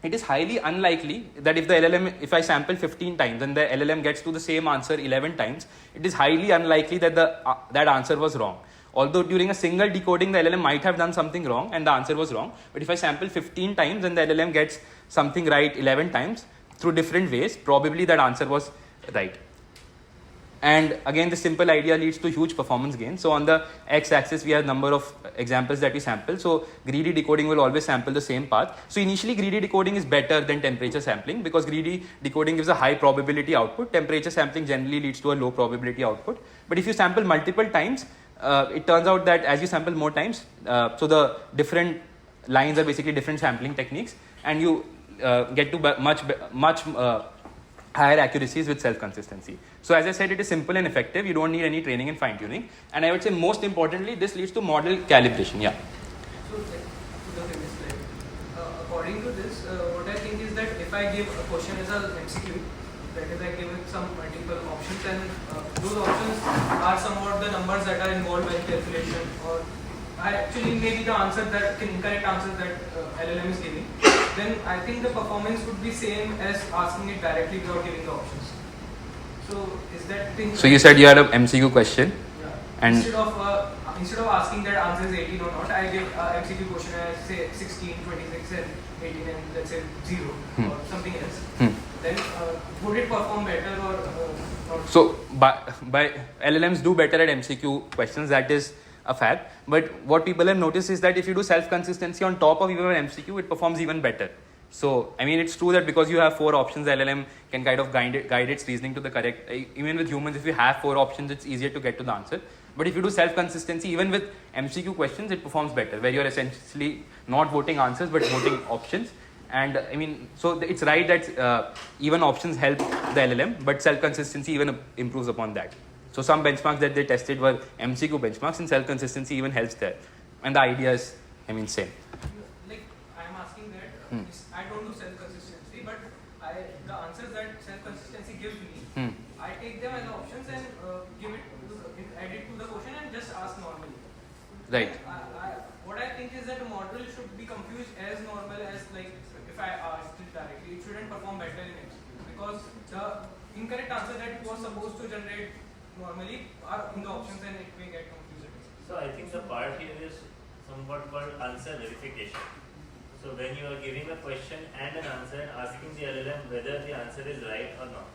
[SPEAKER 2] it is highly unlikely that if I sample 15 times and the LLM gets to the same answer 11 times, it is highly unlikely that that answer was wrong. Although during a single decoding, the LLM might have done something wrong and the answer was wrong. But if I sample 15 times and the LLM gets something right 11 times through different ways, probably that answer was right. And again, the simple idea leads to huge performance gain. So on the x-axis, we have number of examples that we sample. So greedy decoding will always sample the same path. So initially, greedy decoding is better than temperature sampling because greedy decoding gives a high probability output. Temperature sampling generally leads to a low probability output. But if you sample multiple times, it turns out that as you sample more times, so the different lines are basically different sampling techniques, and you get to much higher accuracies with self-consistency. So as I said, it is simple and effective. You don't need any training and fine-tuning. And I would say most importantly, this leads to model calibration. Yeah.
[SPEAKER 4] So to the previous slide, according to this, what I think is that if I give a question as an MCQ, that is I give it some multiple options, and those options are somewhat the numbers that are involved in calculation, or maybe the answer that incorrect answer that LLM is giving, then I think the performance would be same as asking it directly without giving the options. So is that thing?
[SPEAKER 2] So you said you had an MCQ question,
[SPEAKER 4] yeah.
[SPEAKER 2] And
[SPEAKER 4] instead of asking that answer is 18 or not, I give MCQ question as say 16, 26, and 18, and let's say 0 or something else. Then would it perform better or not?
[SPEAKER 2] So by LLMs do better at MCQ questions. That is a fact. But what people have noticed is that if you do self-consistency on top of even an MCQ, it performs even better. So, I mean, it's true that because you have 4 options, the LLM can kind of guide its reasoning to the correct. Even with humans, if you have 4 options, it's easier to get to the answer. But if you do self-consistency, even with MCQ questions, it performs better, where you're essentially not voting answers, but voting options. And I mean, so it's right that even options help the LLM, but self-consistency even improves upon that. So some benchmarks that they tested were MCQ benchmarks, and self-consistency even helps there. And the idea is, I mean, same.
[SPEAKER 4] Like, I'm asking that, I don't do self-consistency, but the answers that self-consistency gives me, I take them as options and add it to the question and just ask normally.
[SPEAKER 2] Right.
[SPEAKER 4] What I think is that a model should be confused as normal as, like, if I asked it directly, it shouldn't perform better in MCQ, because the incorrect answer that it was supposed to generate normally are in the options, and it may get confused.
[SPEAKER 1] So I think the part here is somewhat called answer verification. So when you are giving a question and an answer and asking the LLM whether the answer is right or not.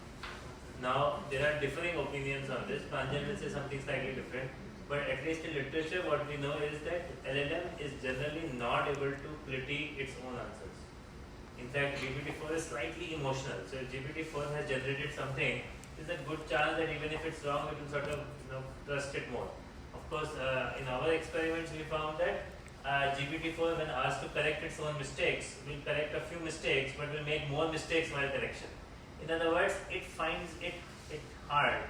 [SPEAKER 1] Now there are differing opinions on this. Pranjal will say something slightly different, but at least in literature what we know is that LLM is generally not able to critique its own answers. In fact, GPT-4 is slightly emotional. So if GPT-4 has generated something, there's a good chance that even if it's wrong, it will sort of trust it more. Of course, in our experiments, we found that GPT-4, when asked to correct its own mistakes, will correct a few mistakes, but will make more mistakes while correction. In other words, it finds it hard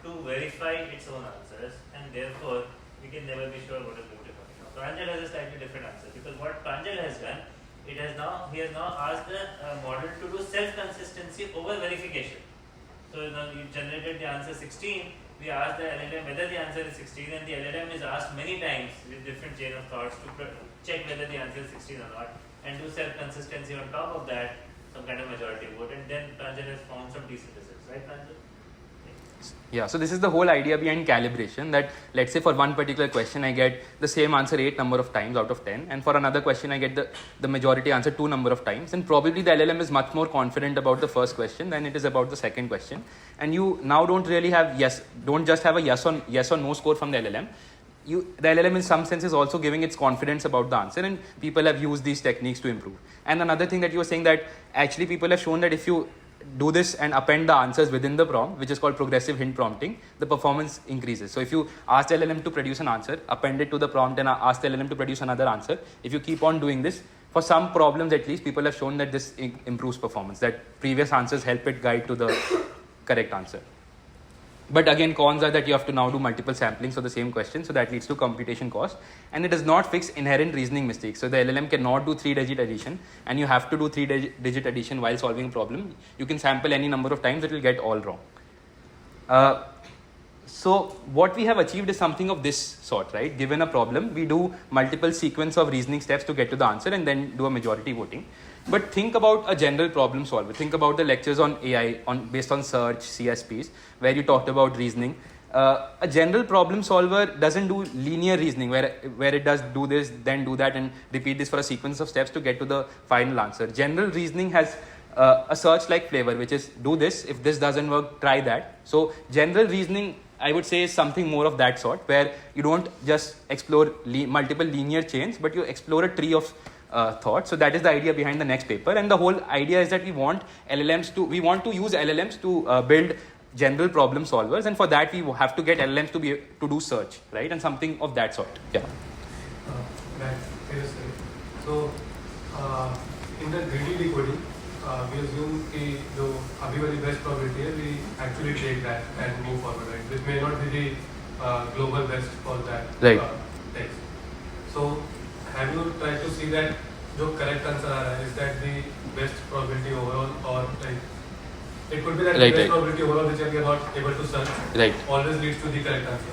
[SPEAKER 1] to verify its own answers, and therefore we can never be sure what is going to come. Pranjal has a slightly different answer, because what Pranjal has done, he has now asked the model to do self-consistency over verification. So now you generated the answer 16, we asked the LLM whether the answer is 16, and the LLM is asked many times with different chain of thoughts to check whether the answer is 16 or not, and do self-consistency on top of that, some kind of majority vote, and then Pranjal has found some decent results, right Pranjal?
[SPEAKER 2] Yeah, so this is the whole idea behind calibration, that let's say for one particular question I get the same answer 8 number of times out of 10, and for another question I get the majority answer 2 number of times, and probably the LLM is much more confident about the first question than it is about the second question, and you now don't just have a yes or no score from the LLM. The LLM in some sense is also giving its confidence about the answer, and people have used these techniques to improve. And another thing that you were saying, that actually people have shown that if you do this and append the answers within the prompt, which is called progressive hint prompting, the performance increases. So if you ask the LLM to produce an answer, append it to the prompt and ask the LLM to produce another answer, if you keep on doing this, for some problems at least, people have shown that this improves performance, that previous answers help it guide to the correct answer. But again, cons are that you have to now do multiple samplings of the same question, so that leads to computation cost, and it does not fix inherent reasoning mistakes. So the LLM cannot do 3-digit addition, and you have to do 3-digit addition while solving a problem. You can sample any number of times, it will get all wrong. So what we have achieved is something of this sort, right? Given a problem, we do multiple sequence of reasoning steps to get to the answer and then do a majority voting. But think about a general problem solver. Think about the lectures on AI based on search, CSPs, where you talked about reasoning. A general problem solver doesn't do linear reasoning where it does do this, then do that, and repeat this for a sequence of steps to get to the final answer. General reasoning has a search-like flavor, which is do this, if this doesn't work, try that. So general reasoning, I would say, is something more of that sort, where you don't just explore multiple linear chains, but you explore a tree of thought. So that is the idea behind the next paper, and the whole idea is that we want to use LLMs to build general problem solvers, and for that we have to get LLMs to do search, right, and something of that sort. Yeah.
[SPEAKER 5] Right. Yes, sir. So in the greedy decoding, we assume कि जो अभी वाली best probability है, we actually take that and move forward, right? This may not be the global best for that text. So have you tried to see that जो correct answer आ रहा है, is that the best probability overall, or like it could be that the best probability overall which we are not able to search always leads to the correct answer.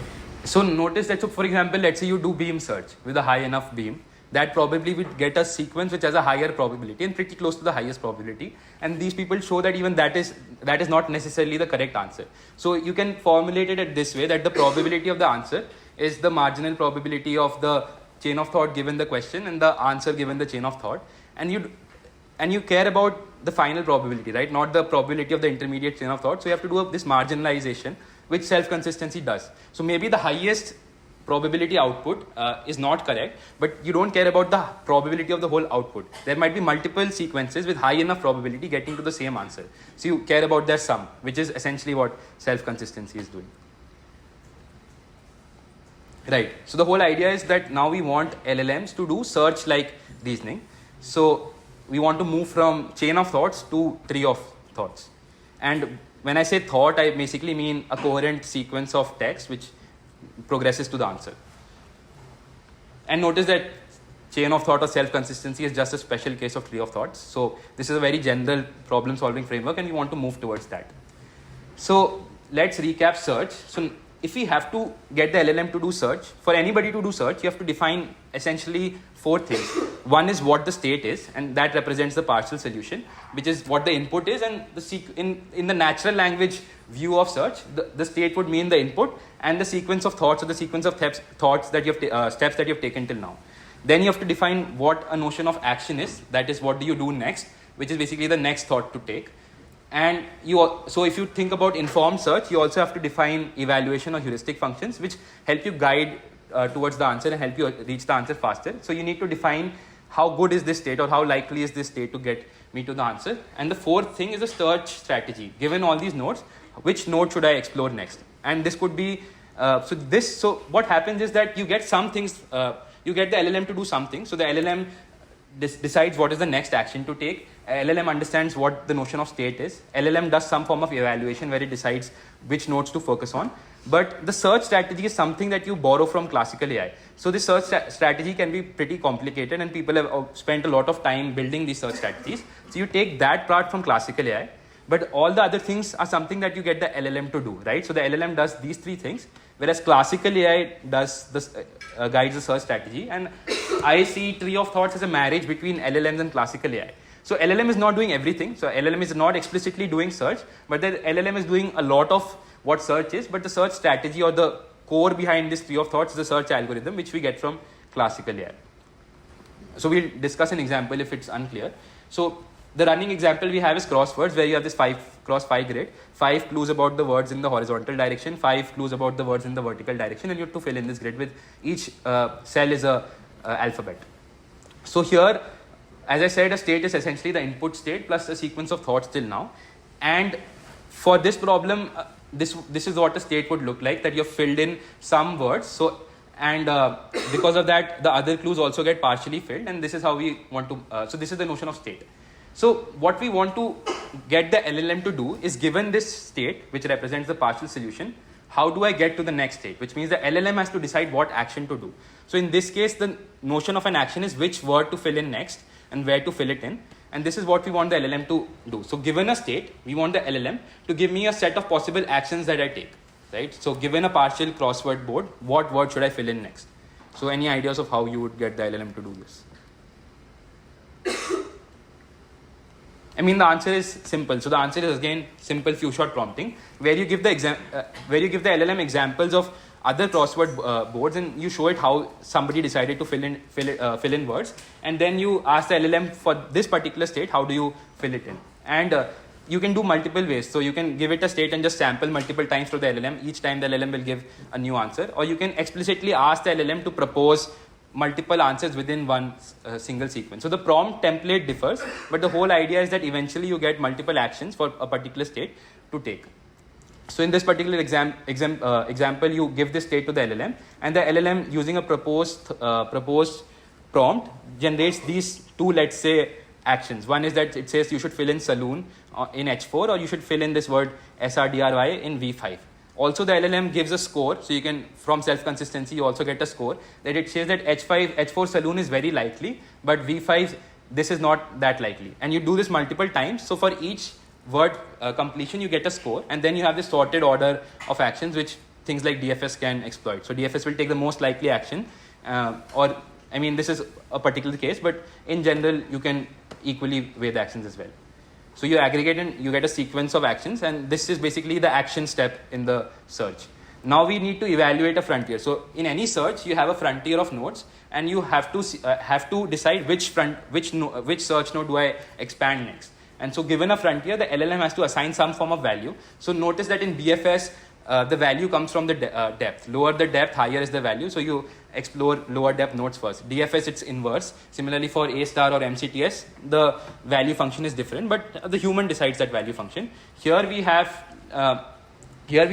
[SPEAKER 2] So notice that, so for example, let's say you do beam search with a high enough beam, that probably would get a sequence which has a higher probability and pretty close to the highest probability. And these people show that even that is not necessarily the correct answer. So you can formulate it this way, that the probability of the answer is the marginal probability of the chain of thought given the question and the answer given the chain of thought. And you care about the final probability, right? Not the probability of the intermediate chain of thought. So you have to do this marginalization, which self-consistency does. So maybe the highest probability output is not correct, but you don't care about the probability of the whole output. There might be multiple sequences with high enough probability getting to the same answer. So you care about their sum, which is essentially what self-consistency is doing. Right. So the whole idea is that now we want LLMs to do search-like reasoning. So we want to move from chain of thoughts to tree of thoughts. And when I say thought, I basically mean a coherent sequence of text which progresses to the answer. And notice that chain of thought or self-consistency is just a special case of tree of thoughts. So this is a very general problem-solving framework, and we want to move towards that. So let's recap search. So if we have to get the LLM to do search, for anybody to do search, you have to define essentially 4 things. One is what the state is, and that represents the partial solution, which is what the input is. And in the natural language view of search, the state would mean the input and the sequence of thoughts, or the sequence of thoughts that you have steps that you have taken till now. Then you have to define what a notion of action is. That is, what do you do next, which is basically the next thought to take. And so if you think about informed search, you also have to define evaluation or heuristic functions, which help you guide towards the answer and help you reach the answer faster. So you need to define how good is this state, or how likely is this state to get me to the answer. And the 4th thing is a search strategy. Given all these nodes, which node should I explore next? And this could be so what happens is that you get some things, you get the LLM to do something. So the LLM decides what is the next action to take. LLM understands what the notion of state is. LLM does some form of evaluation where it decides which nodes to focus on. But the search strategy is something that you borrow from classical AI. So the search strategy can be pretty complicated, and people have spent a lot of time building these search strategies. So you take that part from classical AI, but all the other things are something that you get the LLM to do, right? So the LLM does these 3 things, whereas classical AI does this, guides the search strategy. And I see tree of thoughts as a marriage between LLMs and classical AI. So LLM is not doing everything. So LLM is not explicitly doing search, but the LLM is doing a lot of what search is. But the search strategy, or the core behind this tree of thoughts, is the search algorithm, which we get from classical AI. So we'll discuss an example if it's unclear. So the running example we have is crosswords, where you have this 5x5 grid, 5 clues about the words in the horizontal direction, 5 clues about the words in the vertical direction, and you have to fill in this grid with each cell is a alphabet. So here, as I said, a state is essentially the input state plus a sequence of thoughts till now. And for this problem, this is what a state would look like, that you have filled in some words. So, and because of that, the other clues also get partially filled, and this is how we want to, so this is the notion of state. So what we want to get the LLM to do is, given this state, which represents the partial solution, how do I get to the next state? Which means the LLM has to decide what action to do. So in this case, the notion of an action is which word to fill in next and where to fill it in. And this is what we want the LLM to do. So given a state, we want the LLM to give me a set of possible actions that I take. right? So given a partial crossword board, what word should I fill in next? So any ideas of how you would get the LLM to do this? I mean, the answer is simple. So the answer is again simple few shot prompting, where you give the LLM examples of other crossword boards, and you show it how somebody decided to fill in words, and then you ask the LLM for this particular state, how do you fill it in? And you can do multiple ways. So you can give it a state and just sample multiple times to the LLM. Each time the LLM will give a new answer, or you can explicitly ask the LLM to propose multiple answers within one single sequence. So the prompt template differs, but the whole idea is that eventually you get multiple actions for a particular state to take. So in this particular example, you give this state to the LLM, and the LLM, using a proposed prompt, generates these two, let's say, actions. One is that it says you should fill in saloon in H4, or you should fill in this word SRDRY in V5. Also, the LLM gives a score, so you can, from self-consistency, you also get a score that it says that H4 saloon is very likely, but V5, this is not that likely. And you do this multiple times. So for each word completion, you get a score, and then you have this sorted order of actions, which things like DFS can exploit. So DFS will take the most likely action, this is a particular case, but in general, you can equally weigh the actions as well. So you aggregate and you get a sequence of actions, and this is basically the action step in the search. Now we need to evaluate a frontier. So in any search, you have a frontier of nodes, and you have to decide which search node do I expand next. And so given a frontier, the LLM has to assign some form of value. So notice that in BFS, the value comes from the depth. Lower the depth, higher is the value. So you explore lower depth nodes first. DFS, it's inverse. Similarly, for A star or MCTS, the value function is different, but the human decides that value function. Here we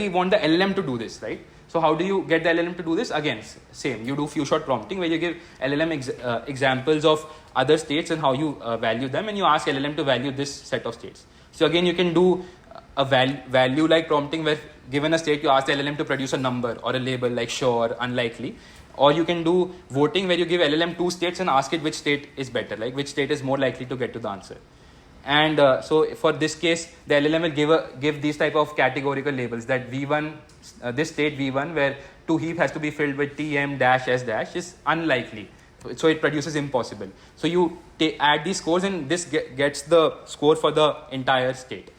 [SPEAKER 2] want the LLM to do this, right? So how do you get the LLM to do this? Again, same. You do few shot prompting, where you give LLM examples of other states and how you value them, and you ask LLM to value this set of states. So again, you can do a value like prompting, where given a state, you ask the LLM to produce a number or a label like sure, unlikely. Or you can do voting, where you give LLM two states and ask it which state is better, like which state is more likely to get to the answer. And so for this case, the LLM will give these type of categorical labels, that V1, this state V1, where to heap has to be filled with TM dash S dash, is unlikely. So it produces impossible. So you add these scores, and this gets the score for the entire state.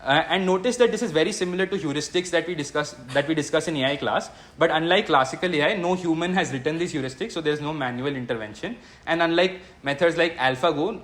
[SPEAKER 2] And notice that this is very similar to heuristics that we discuss in AI class. But unlike classical AI, no human has written these heuristics, so there's no manual intervention. And unlike methods like AlphaGo,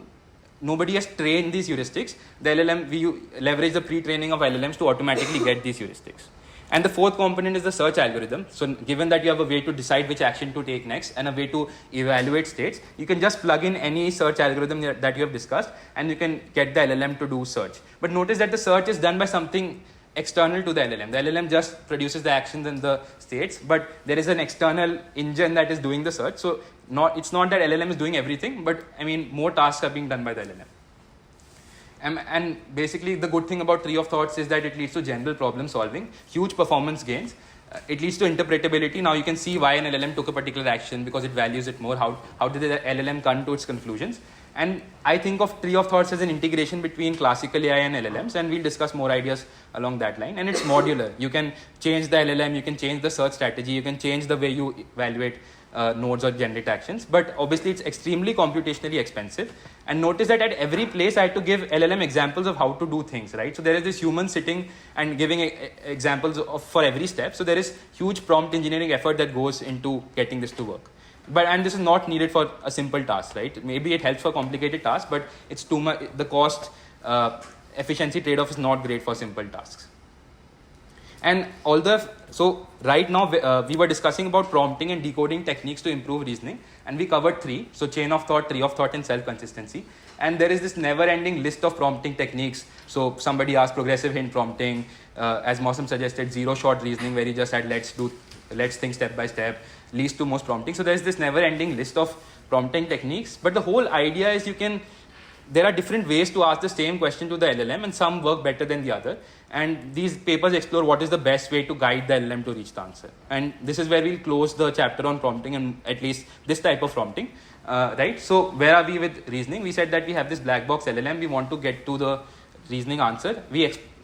[SPEAKER 2] nobody has trained these heuristics. The LLM, we leverage the pre-training of LLMs to automatically get these heuristics. And the fourth component is the search algorithm. So given that you have a way to decide which action to take next and a way to evaluate states, you can just plug in any search algorithm that you have discussed, and you can get the LLM to do search. But notice that the search is done by something external to the LLM. The LLM just produces the actions and the states, but there is an external engine that is doing the search. So it's not that LLM is doing everything, but more tasks are being done by the LLM. And basically, the good thing about tree of thoughts is that it leads to general problem solving, huge performance gains. It leads to interpretability. Now you can see why an LLM took a particular action, because it values it more. How did the LLM come to its conclusions? And I think of tree of thoughts as an integration between classical AI and LLMs, and we'll discuss more ideas along that line. And it's modular. You can change the LLM, you can change the search strategy, you can change the way you evaluate nodes or generate actions, but obviously it's extremely computationally expensive. And notice that at every place I had to give LLM examples of how to do things, right? So there is this human sitting and giving examples for every step. So there is huge prompt engineering effort that goes into getting this to work. And this is not needed for a simple task, right? Maybe it helps for complicated tasks, but it's too much. The cost efficiency trade-off is not great for simple tasks. And so right now we were discussing about prompting and decoding techniques to improve reasoning, and we covered three. So chain of thought, tree of thought, and self-consistency. And there is this never-ending list of prompting techniques. So somebody asked progressive hint prompting, as Mausam suggested, zero-shot reasoning, where you just had let's think step by step, least to most prompting. So there's this never-ending list of prompting techniques. But the whole idea is there are different ways to ask the same question to the LLM, and some work better than the other. And these papers explore what is the best way to guide the LLM to reach the answer. And this is where we'll close the chapter on prompting, and at least this type of prompting, right? So where are we with reasoning? We said that we have this black box LLM. We want to get to the reasoning answer.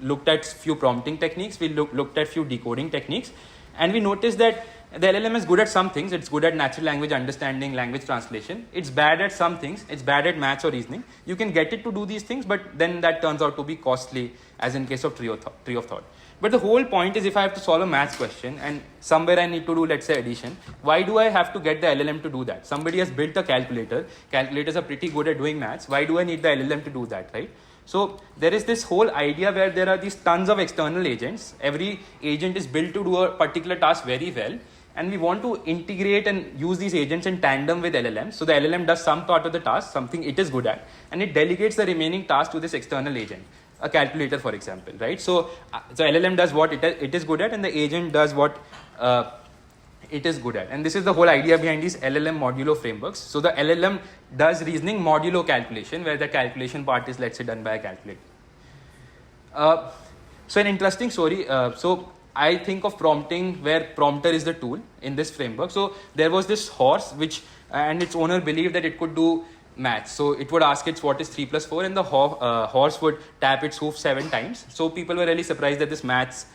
[SPEAKER 2] looked at few prompting techniques, we looked at few decoding techniques, and we noticed that the LLM is good at some things. It's good at natural language understanding, language translation. It's bad at some things. It's bad at maths or reasoning. You can get it to do these things, but then that turns out to be costly, as in case of tree of thought. But the whole point is, if I have to solve a maths question and somewhere I need to do, let's say, addition, why do I have to get the LLM to do that? Somebody has built a calculator. Calculators are pretty good at doing maths. Why do I need the LLM to do that, right? So there is this whole idea where there are these tons of external agents. Every agent is built to do a particular task very well. And we want to integrate and use these agents in tandem with LLMs. So the LLM does some part of the task, something it is good at, and it delegates the remaining task to this external agent, a calculator, for example, right? So LLM does what it is good at, and the agent does what it is good at. And this is the whole idea behind these LLM modulo frameworks. So the LLM does reasoning modulo calculation, where the calculation part is, let's say, done by a calculator. So an interesting story. So I think of prompting where prompter is the tool in this framework. So there was this horse and its owner believed that it could do maths. So it would ask it what is 3 plus 4, and the horse would tap its hoof 7 times. So people were really surprised that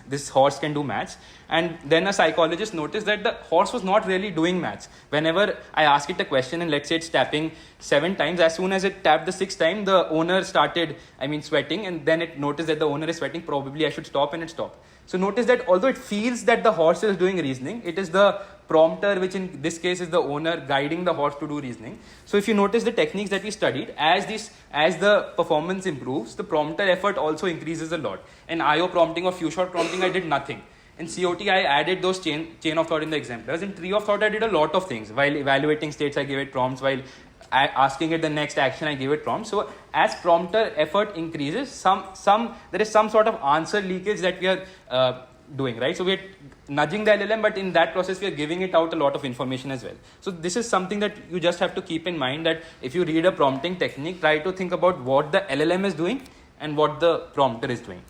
[SPEAKER 2] this horse can do maths. And then a psychologist noticed that the horse was not really doing maths. Whenever I ask it a question and let's say it's tapping 7 times, as soon as it tapped the 6th time, the owner started sweating, and then it noticed that the owner is sweating, probably I should stop, and it stopped. So notice that although it feels that the horse is doing reasoning, it is the prompter, which in this case is the owner, guiding the horse to do reasoning. So if you notice the techniques that we studied, as the performance improves, the prompter effort also increases a lot. In IO prompting or few shot prompting, I did nothing. In COT, I added those chain of thought in the exemplars. In tree of thought, I did a lot of things. While evaluating states, I gave it prompts. While asking it the next action, I gave it prompts. So as prompter effort increases, there is some sort of answer leakage that we are doing, right? So we are nudging the LLM, but in that process, we are giving it out a lot of information as well. So this is something that you just have to keep in mind, that if you read a prompting technique, try to think about what the LLM is doing and what the prompter is doing.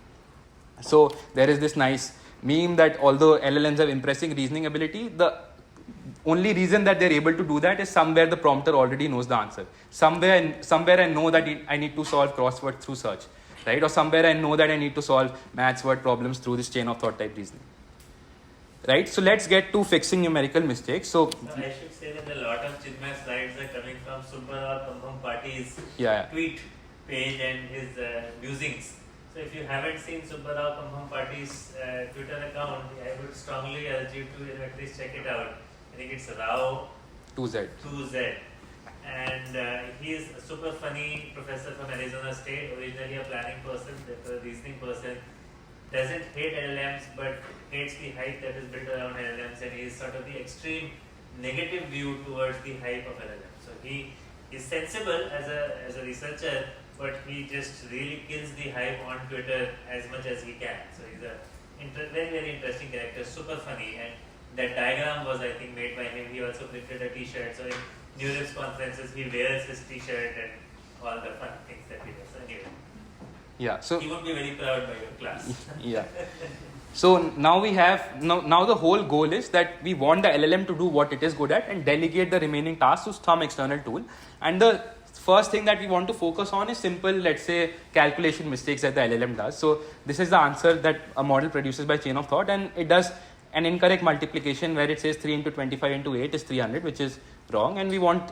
[SPEAKER 2] So there is this nice meme that although LLMs have impressive reasoning ability, the only reason that they're able to do that is somewhere the prompter already knows the answer. Somewhere I know that I need to solve crossword through search, right? Or somewhere I know that I need to solve maths word problems through this chain of thought type reasoning, right? So let's get to fixing numerical mistakes. So
[SPEAKER 1] I should say that a lot of Chinmay's slides are coming from Subbarao Kampam Pati's tweet page and his musings. So if you haven't seen Subbarao Kampam Pati's Twitter account, I would strongly urge you to at least check it out. I think it's Rao 2Z. And he is a super funny professor from Arizona State, originally a planning person, a reasoning person. Doesn't hate LLMs, but hates the hype that is built around LLMs, and he is sort of the extreme negative view towards the hype of LLMs. So he is sensible as a researcher, but he just really kills the hype on Twitter as much as he can. So he's a very, very interesting character, super funny, and that diagram was, I think, made by him. He also printed a t-shirt. So in NeurIPS conferences, he wears his t-shirt and all the fun things that he does. So anyway,
[SPEAKER 2] so
[SPEAKER 1] he would be very proud by your class.
[SPEAKER 2] So now we have, now the whole goal is that we want the LLM to do what it is good at and delegate the remaining tasks to some external tool. And the first thing that we want to focus on is simple, let's say, calculation mistakes that the LLM does. So this is the answer that a model produces by chain of thought, and it does an incorrect multiplication where it says 3 into 25 into 8 is 300, which is wrong, and we want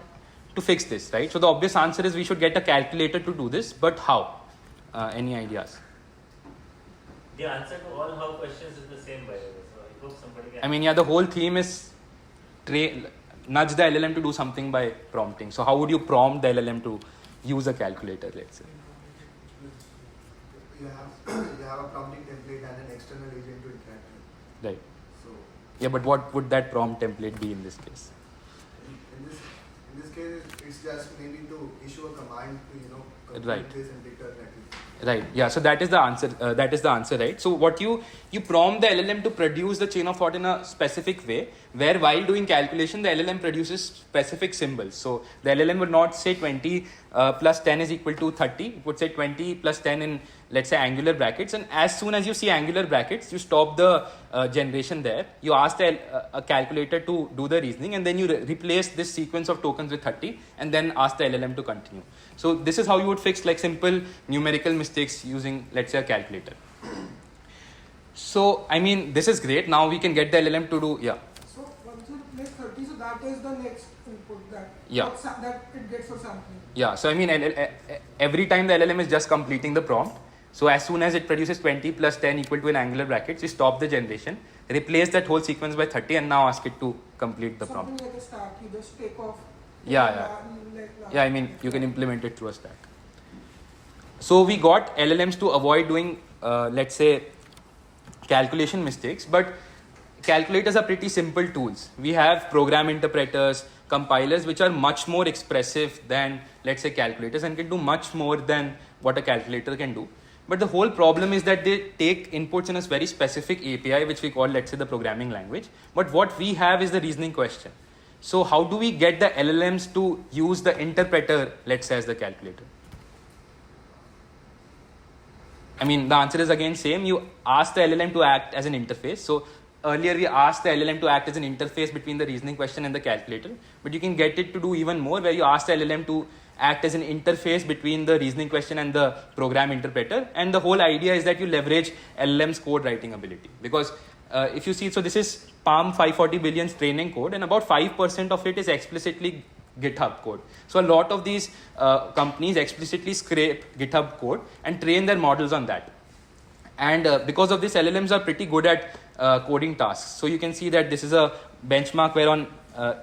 [SPEAKER 2] to fix this, right? So the obvious answer is we should get a calculator to do this, but how? Any ideas?
[SPEAKER 1] The answer to all how questions is the same, by the way. So I hope somebody can.
[SPEAKER 2] The whole theme is nudge the LLM to do something by prompting. So how would you prompt the LLM to use a calculator, let's say?
[SPEAKER 7] You have a prompting template and an external agent to interact with.
[SPEAKER 2] Right.
[SPEAKER 7] So
[SPEAKER 2] But what would that prompt template be in this case?
[SPEAKER 7] In this case, it's just maybe to issue a command to complete this and return that.
[SPEAKER 2] Right. Yeah. So that is the answer. Right. So what you prompt the LLM to produce the chain of thought in a specific way, where while doing calculation, the LLM produces specific symbols. So the LLM would not say 20 plus 10 is equal to 30. It would say 20 plus 10 in, let's say, angular brackets. And as soon as you see angular brackets, you stop the generation there. You ask a calculator to do the reasoning, and then you replace this sequence of tokens with 30, and then ask the LLM to continue. So this is how you would fix like simple numerical mistakes using, let's say, a calculator. So I mean, this is great. Now we can get the LLM to do, yeah.
[SPEAKER 3] So once you replace 30, so that is the next input that
[SPEAKER 2] Yeah.
[SPEAKER 3] that it gets for sampling.
[SPEAKER 2] Yeah, so I mean, every time the LLM is just completing the prompt. So as soon as it produces 20 plus 10 equal to an angular bracket, you stop the generation, replace that whole sequence by 30 and now ask it to complete the prompt.
[SPEAKER 3] Something like a stack, you just take off.
[SPEAKER 2] Yeah. Yeah, I mean, you can implement it through a stack. So we got LLMs to avoid doing, let's say, calculation mistakes, but calculators are pretty simple tools. We have program interpreters, compilers, which are much more expressive than, let's say, calculators and can do much more than what a calculator can do. But the whole problem is that they take inputs in a very specific API, which we call, let's say, the programming language. But what we have is the reasoning question. So how do we get the LLMs to use the interpreter, let's say, as the calculator? I mean, the answer is again same. You ask the LLM to act as an interface. So earlier we asked the LLM to act as an interface between the reasoning question and the calculator. But you can get it to do even more, where you ask the LLM to act as an interface between the reasoning question and the program interpreter. And the whole idea is that you leverage LLM's code writing ability. Because if you see, so this is Palm 540 billion's training code, and about 5% of it is explicitly GitHub code. So a lot of these companies explicitly scrape GitHub code and train their models on that. And because of this, LLMs are pretty good at coding tasks. So you can see that this is a benchmark where on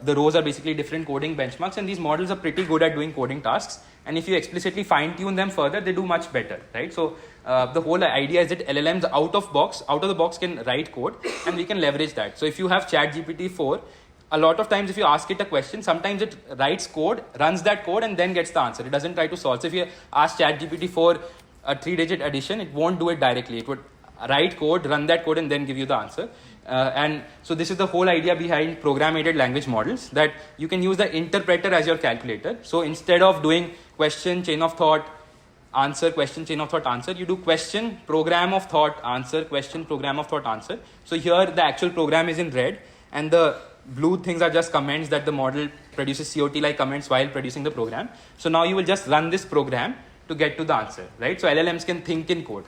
[SPEAKER 2] the rows are basically different coding benchmarks, and these models are pretty good at doing coding tasks. And if you explicitly fine tune them further, they do much better, right? So the whole idea is that LLMs out of the box can write code, and we can leverage that. So if you have ChatGPT 4, a lot of times if you ask it a question, sometimes it writes code, runs that code, and then gets the answer. It doesn't try to solve. So if you ask ChatGPT 4 a 3-digit addition, it won't do it directly. It would write code, run that code, and then give you the answer. And so this is the whole idea behind program-aided language models, that you can use the interpreter as your calculator. So instead of doing question, chain of thought, answer, question, chain of thought, answer, you do question, program of thought, answer, question, program of thought, answer. So here the actual program is in red, and the blue things are just comments that the model produces COT-like comments while producing the program. So now you will just run this program to get to the answer, right? So LLMs can think in code.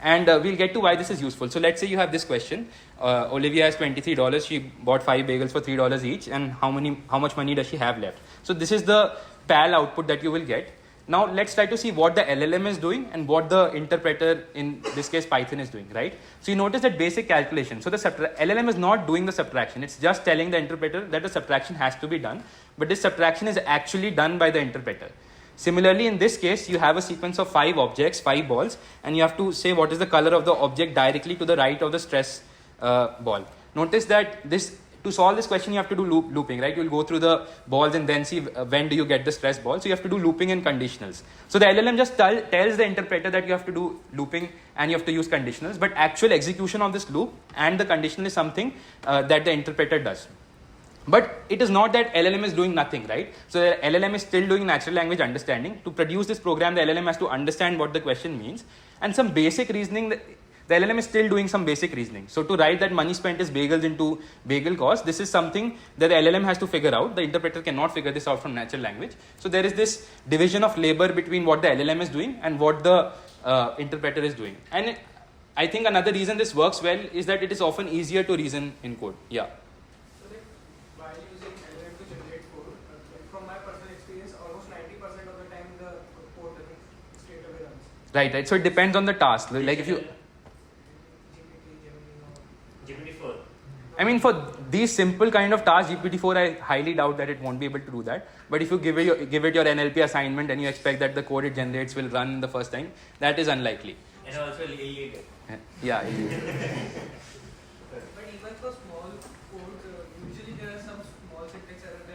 [SPEAKER 2] And we'll get to why this is useful. So let's say you have this question. Olivia has $23. She bought 5 bagels for $3 each. And how much money does she have left? So this is the PAL output that you will get. Now let's try to see what the LLM is doing and what the interpreter, in this case Python, is doing, right? So you notice that basic calculation. So the LLM is not doing the subtraction. It's just telling the interpreter that the subtraction has to be done. But this subtraction is actually done by the interpreter. Similarly, in this case, you have a sequence of 5 objects, 5 balls, and you have to say what is the color of the object directly to the right of the stress ball. Notice that to solve this question, you have to do looping, right? You'll go through the balls and then see when do you get the stress ball. So you have to do looping and conditionals. So the LLM just tells the interpreter that you have to do looping and you have to use conditionals, but actual execution of this loop and the conditional is something that the interpreter does. But it is not that LLM is doing nothing, right? So the LLM is still doing natural language understanding. To produce this program, the LLM has to understand what the question means. And some basic reasoning, the LLM is still doing some basic reasoning. So to write that money spent is bagels into bagel cost, this is something that the LLM has to figure out. The interpreter cannot figure this out from natural language. So there is this division of labor between what the LLM is doing and what the interpreter is doing. And I think another reason this works well is that it is often easier to reason in code. Yeah. Right. So it depends on the task. Like if you,
[SPEAKER 1] GPT-4.
[SPEAKER 2] I mean, for these simple kind of tasks, GPT-4, I highly doubt that it won't be able to do that. But if you give it your NLP assignment and you expect that the code it generates will run the first time, that is unlikely.
[SPEAKER 1] And also illegal.
[SPEAKER 2] Yeah.
[SPEAKER 4] But even for small codes, usually there are some small syntax errors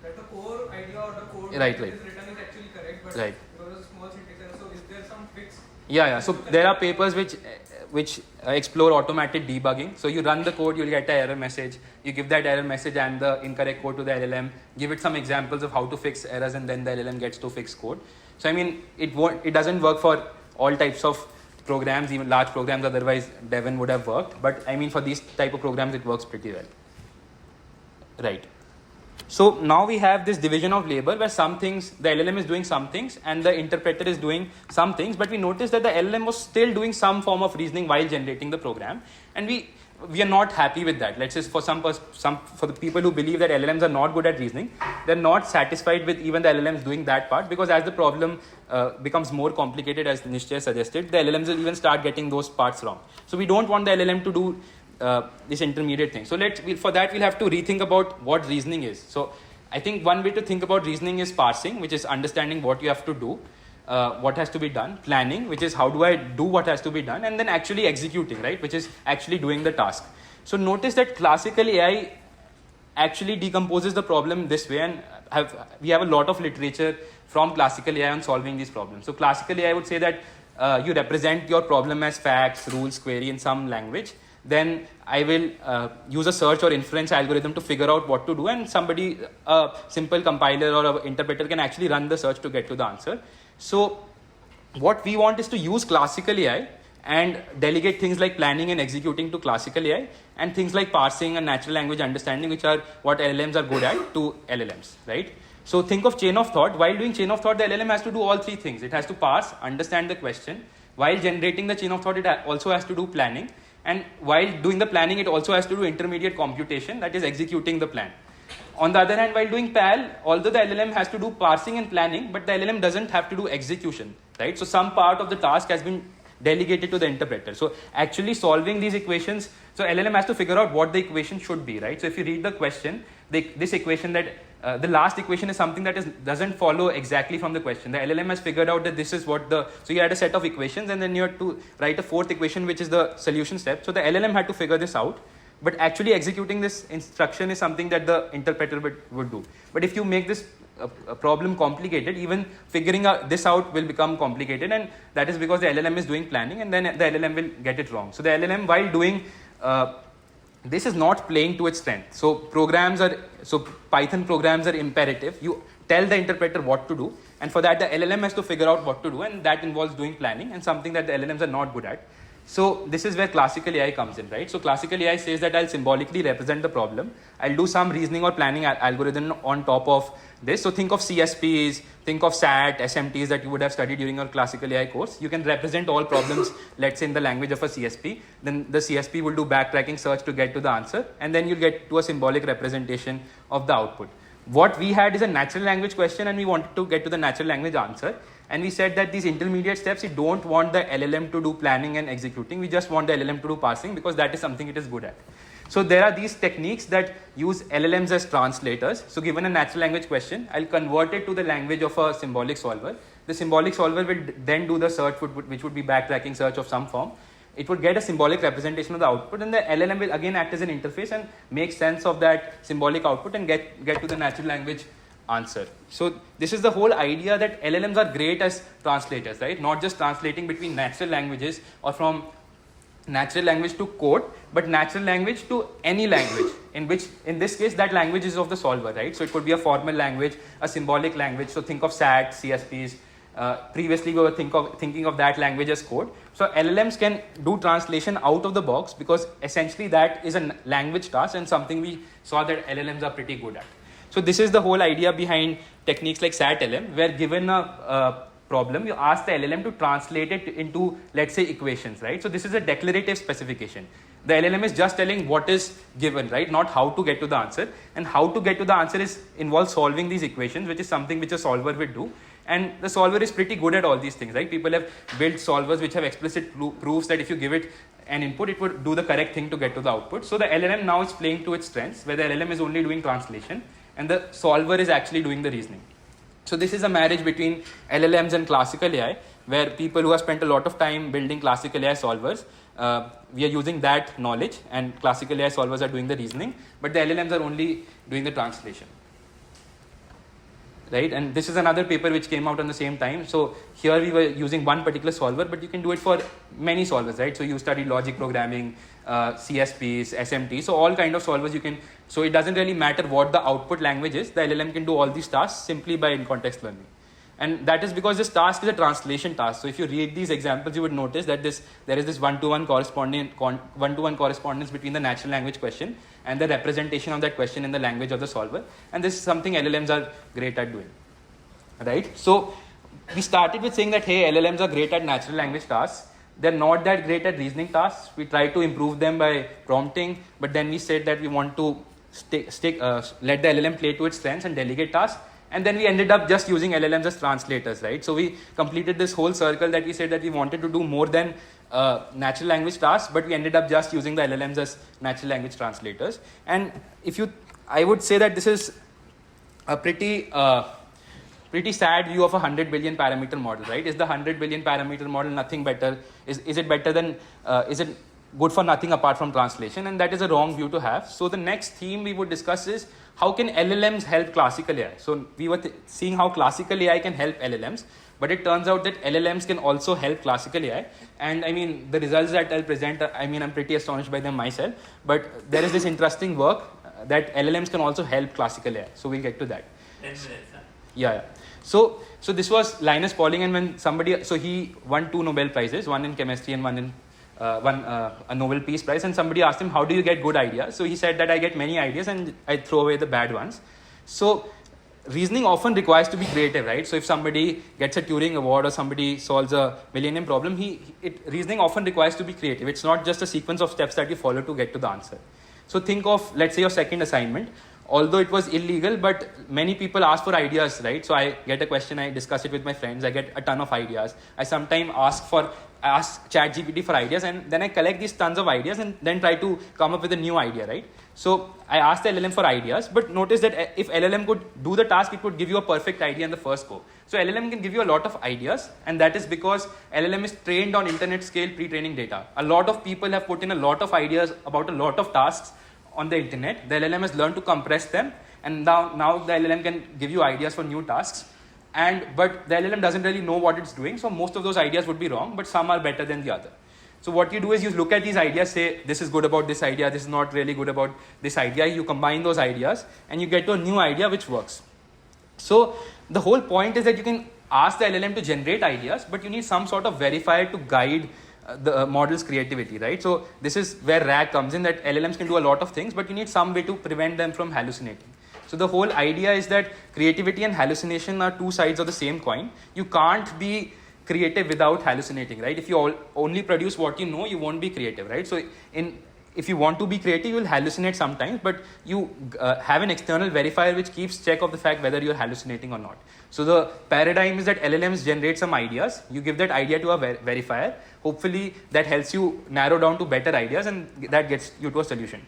[SPEAKER 4] that the core idea or the code
[SPEAKER 2] Right.
[SPEAKER 4] that is written is actually correct, but
[SPEAKER 2] Right.
[SPEAKER 4] there is a small syntax error. So is there some fix?
[SPEAKER 2] Yeah. So there are papers which explore automated debugging. So you run the code, you'll get an error message. You give that error message and the incorrect code to the LLM. Give it some examples of how to fix errors, and then the LLM gets to fix code. So I mean, it doesn't work for all types of programs, even large programs. Otherwise, Devon would have worked. But I mean, for these type of programs, it works pretty well. Right. So now we have this division of labor where some things, the LLM is doing some things and the interpreter is doing some things, but we noticed that the LLM was still doing some form of reasoning while generating the program, and we are not happy with that. Let's say for for the people who believe that LLMs are not good at reasoning, they're not satisfied with even the LLMs doing that part, because as the problem becomes more complicated, as Nishchay suggested, the LLMs will even start getting those parts wrong. So we don't want the LLM to do this intermediate thing. So for that we'll have to rethink about what reasoning is. So I think one way to think about reasoning is parsing, which is understanding what you have to do, what has to be done, planning, which is how do I do what has to be done, and then actually executing, right, which is actually doing the task. So notice that classical AI actually decomposes the problem this way, and we have a lot of literature from classical AI on solving these problems. So classical AI would say that you represent your problem as facts, rules, query in some language. Then I will use a search or inference algorithm to figure out what to do, and somebody, a simple compiler or an interpreter, can actually run the search to get to the answer. So what we want is to use classical AI and delegate things like planning and executing to classical AI, and things like parsing and natural language understanding, which are what LLMs are good at, to LLMs, right? So think of chain of thought. While doing chain of thought, the LLM has to do all three things. It has to parse, understand the question. While generating the chain of thought, it also has to do planning. And while doing the planning, it also has to do intermediate computation, that is executing the plan. On the other hand, while doing PAL, although the LLM has to do parsing and planning, but the LLM doesn't have to do execution, right? So some part of the task has been delegated to the interpreter. So actually solving these equations, so LLM has to figure out what the equation should be, right? So if you read the question, this equation that the last equation is something that doesn't follow exactly from the question. The LLM has figured out that this is what so you had a set of equations, and then you had to write a fourth equation, which is the solution step. So the LLM had to figure this out, but actually executing this instruction is something that the interpreter would do. But if you make this a problem complicated, even figuring this out will become complicated, and that is because the LLM is doing planning, and then the LLM will get it wrong. So the LLM, while doing this, is not playing to its strength. So Python programs are imperative. You tell the interpreter what to do, and for that the LLM has to figure out what to do, and that involves doing planning, and something that the LLMs are not good at. So this is where classical AI comes in, right? So classical AI says that I'll symbolically represent the problem. I'll do some reasoning or planning algorithm on top of this. So think of CSPs, think of SAT, SMTs that you would have studied during your classical AI course. You can represent all problems, let's say in the language of a CSP. Then the CSP will do backtracking search to get to the answer, and then you'll get to a symbolic representation of the output. What we had is a natural language question, and we wanted to get to the natural language answer. And we said that these intermediate steps, we don't want the LLM to do planning and executing. We just want the LLM to do parsing, because that is something it is good at. So there are these techniques that use LLMs as translators. So given a natural language question, I'll convert it to the language of a symbolic solver. The symbolic solver will then do the search, which would be backtracking search of some form. It would get a symbolic representation of the output, and the LLM will again act as an interface and make sense of that symbolic output and get to the natural language answer. So this is the whole idea, that LLMs are great as translators, right? Not just translating between natural languages or from natural language to code, but natural language to any language, in this case that language is of the solver, right? So it could be a formal language, a symbolic language. So think of SAT, CSPs. Previously we were thinking of that language as code. So LLMs can do translation out of the box, because essentially that is a language task, and something we saw that LLMs are pretty good at. So this is the whole idea behind techniques like SAT-LM, where given a problem, you ask the LLM to translate it into, let's say, equations, right? So this is a declarative specification. The LLM is just telling what is given, right? Not how to get to the answer. And how to get to the answer involves solving these equations, which is something which a solver will do. And the solver is pretty good at all these things, right? People have built solvers which have explicit proofs that if you give it an input, it would do the correct thing to get to the output. So the LLM now is playing to its strengths, where the LLM is only doing translation and the solver is actually doing the reasoning. So this is a marriage between LLMs and classical AI, where people who have spent a lot of time building classical AI solvers, we are using that knowledge, and classical AI solvers are doing the reasoning, but the LLMs are only doing the translation. Right? And this is another paper which came out on the same time. So here we were using one particular solver, but you can do it for many solvers, right? So you study logic programming, CSPs, SMT, so all kind of solvers you can. So it doesn't really matter what the output language is. The LLM can do all these tasks simply by in-context learning. And that is because this task is a translation task. So if you read these examples, you would notice that there is this one-to-one correspondence between the natural language question and the representation of that question in the language of the solver. And this is something LLMs are great at doing, right? So we started with saying that, hey, LLMs are great at natural language tasks. They're not that great at reasoning tasks. We tried to improve them by prompting, but then we said that we want to let the LLM play to its strengths and delegate tasks. And then we ended up just using LLMs as translators, right? So we completed this whole circle that we said that we wanted to do more than natural language tasks, but we ended up just using the LLMs as natural language translators. And I would say that this is a pretty sad view of a 100 billion parameter model, right? Is the 100 billion parameter model nothing better? Is it better than, is it good for nothing apart from translation? And that is a wrong view to have. So the next theme we would discuss is how can LLMs help classical AI? So we were seeing how classical AI can help LLMs, but it turns out that LLMs can also help classical AI. And I mean, the results that I'll present, I'm pretty astonished by them myself, but there is this interesting work that LLMs can also help classical AI. So we'll get to that.
[SPEAKER 1] 10 minutes, huh?
[SPEAKER 2] Yeah. So this was Linus Pauling, and when somebody, so he won 2 Nobel Prizes, one in chemistry and one in a Nobel Peace Prize, and somebody asked him, how do you get good ideas? So he said that I get many ideas and I throw away the bad ones. So reasoning often requires to be creative, right? So if somebody gets a Turing Award or somebody solves a millennium problem, reasoning often requires to be creative. It's not just a sequence of steps that you follow to get to the answer. So think of, let's say, your second assignment. Although it was illegal, but many people ask for ideas, right? So I get a question, I discuss it with my friends, I get a ton of ideas. I sometimes ask ChatGPT for ideas, and then I collect these tons of ideas and then try to come up with a new idea, right? So I asked the LLM for ideas, but notice that if LLM could do the task, it would give you a perfect idea in the first go. So LLM can give you a lot of ideas, and that is because LLM is trained on internet scale pre-training data. A lot of people have put in a lot of ideas about a lot of tasks on the internet. The LLM has learned to compress them, and now the LLM can give you ideas for new tasks. But the LLM doesn't really know what it's doing, so most of those ideas would be wrong, but some are better than the other. So what you do is you look at these ideas, say this is good about this idea, this is not really good about this idea. You combine those ideas and you get to a new idea which works. So the whole point is that you can ask the LLM to generate ideas, but you need some sort of verifier to guide the model's creativity, right? So this is where RAG comes in, that LLMs can do a lot of things, but you need some way to prevent them from hallucinating. So the whole idea is that creativity and hallucination are two sides of the same coin. You can't be creative without hallucinating, right? If you only produce what you know, you won't be creative, right? So if you want to be creative, you'll hallucinate sometimes, but you have an external verifier which keeps check of the fact whether you're hallucinating or not. So the paradigm is that LLMs generate some ideas, you give that idea to a verifier, hopefully that helps you narrow down to better ideas, and that gets you to a solution.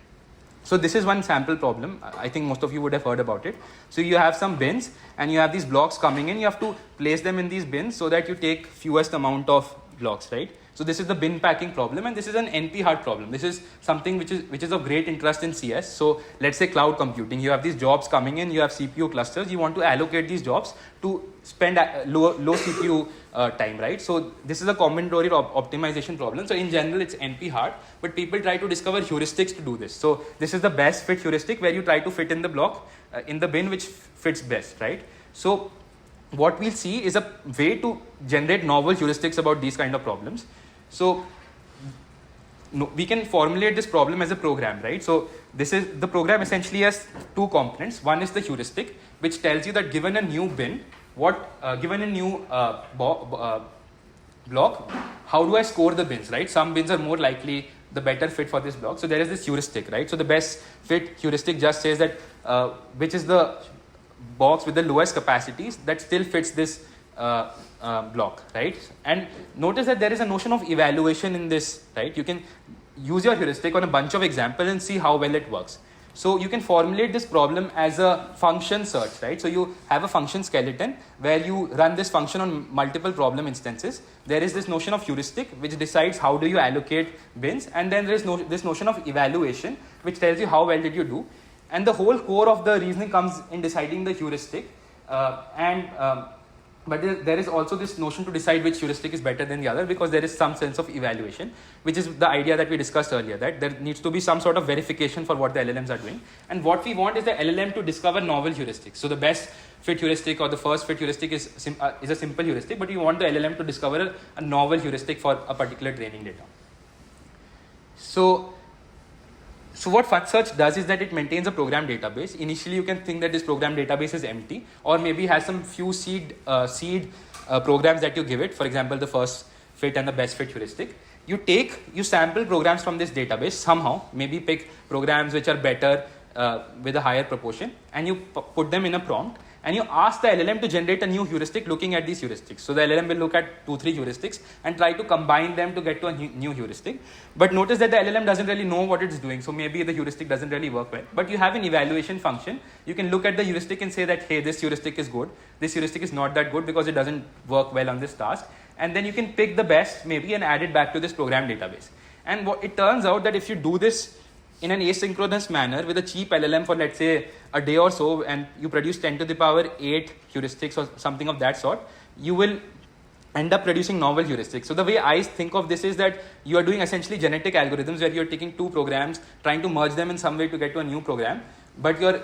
[SPEAKER 2] So this is one sample problem. I think most of you would have heard about it. So you have some bins and you have these blocks coming in. You have to place them in these bins so that you take fewest amount of blocks, right? So this is the bin packing problem, and this is an NP hard problem. This is something which is of great interest in CS. So let's say cloud computing. You have these jobs coming in. You have CPU clusters. You want to allocate these jobs to spend low CPU time, right? So this is a combinatorial optimization problem. So in general, it's NP hard, but people try to discover heuristics to do this. So this is the best fit heuristic, where you try to fit in the block in the bin which fits best, right? So what we'll see is a way to generate novel heuristics about these kind of problems. So we can formulate this problem as a program, right? So this is the program essentially has two components. One is the heuristic, which tells you that given a new bin, given a new block, how do I score the bins, right? Some bins are more likely the better fit for this block. So there is this heuristic, right? So the best fit heuristic just says that which is the box with the lowest capacities that still fits this block, right? And notice that there is a notion of evaluation in this, right? You can use your heuristic on a bunch of examples and see how well it works. So you can formulate this problem as a function search, right? So you have a function skeleton where you run this function on multiple problem instances. There is this notion of heuristic which decides how do you allocate bins, and then there is this notion of evaluation which tells you how well did you do. And the whole core of the reasoning comes in deciding the heuristic. but there is also this notion to decide which heuristic is better than the other, because there is some sense of evaluation, which is the idea that we discussed earlier, that there needs to be some sort of verification for what the LLMs are doing. And what we want is the LLM to discover novel heuristics. So the best fit heuristic or the first fit heuristic is a simple heuristic, but you want the LLM to discover a novel heuristic for a particular training data. So what FunSearch does is that it maintains a program database. Initially, you can think that this program database is empty, or maybe has some few seed programs that you give it. For example, the first fit and the best fit heuristic. You sample programs from this database somehow. Maybe pick programs which are better with a higher proportion, and you put them in a prompt. And you ask the LLM to generate a new heuristic looking at these heuristics. So the LLM will look at 2-3 heuristics and try to combine them to get to a new heuristic. But notice that the LLM doesn't really know what it's doing. So maybe the heuristic doesn't really work well. But you have an evaluation function. You can look at the heuristic and say that, hey, this heuristic is good. This heuristic is not that good because it doesn't work well on this task. And then you can pick the best maybe and add it back to this program database. And it turns out that if you do this in an asynchronous manner with a cheap LLM for, let's say, a day or so, and you produce 10 to the power 8 heuristics or something of that sort, you will end up producing novel heuristics. So the way I think of this is that you are doing essentially genetic algorithms where you're taking two programs, trying to merge them in some way to get to a new program, but you're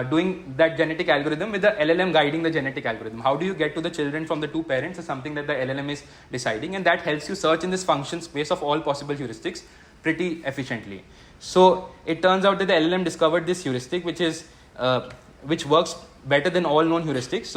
[SPEAKER 2] doing that genetic algorithm with the LLM guiding the genetic algorithm. How do you get to the children from the two parents is something that the LLM is deciding, and that helps you search in this function space of all possible heuristics pretty efficiently. So it turns out that the LLM discovered this heuristic, which works better than all known heuristics.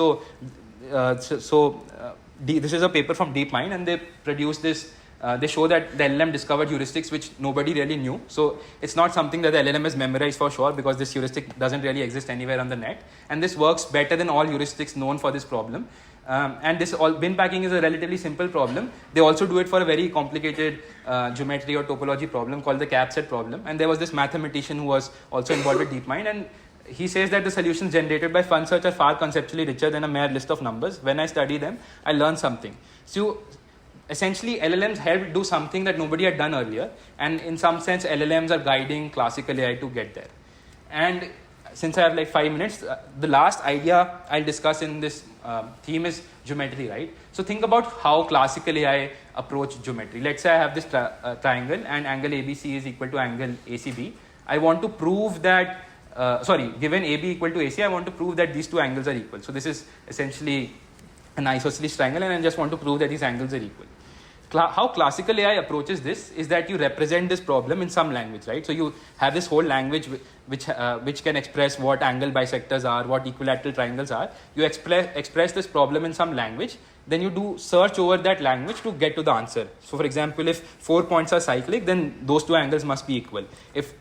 [SPEAKER 2] This is a paper from DeepMind, and they produced this. They show that the LLM discovered heuristics which nobody really knew. So it's not something that the LLM has memorized for sure, because this heuristic doesn't really exist anywhere on the net. And this works better than all heuristics known for this problem. And this bin packing is a relatively simple problem. They also do it for a very complicated geometry or topology problem called the cap set problem. And there was this mathematician who was also involved with DeepMind, and he says that the solutions generated by FunSearch are far conceptually richer than a mere list of numbers. When I study them, I learn something. So essentially, LLMs help do something that nobody had done earlier. And in some sense, LLMs are guiding classical AI to get there. And since I have like 5 minutes, the last idea I'll discuss in this theme is geometry, right? So think about how classical AI approach geometry. Let's say I have this triangle and angle ABC is equal to angle ACB. I want to prove that, given AB equal to AC, I want to prove that these two angles are equal. So this is essentially an isosceles triangle, and I just want to prove that these angles are equal. How classical AI approaches this is that you represent this problem in some language, right? So you have this whole language which can express what angle bisectors are, what equilateral triangles are. You express this problem in some language, then you do search over that language to get to the answer. So for example, if 4 points are cyclic, then those two angles must be equal. If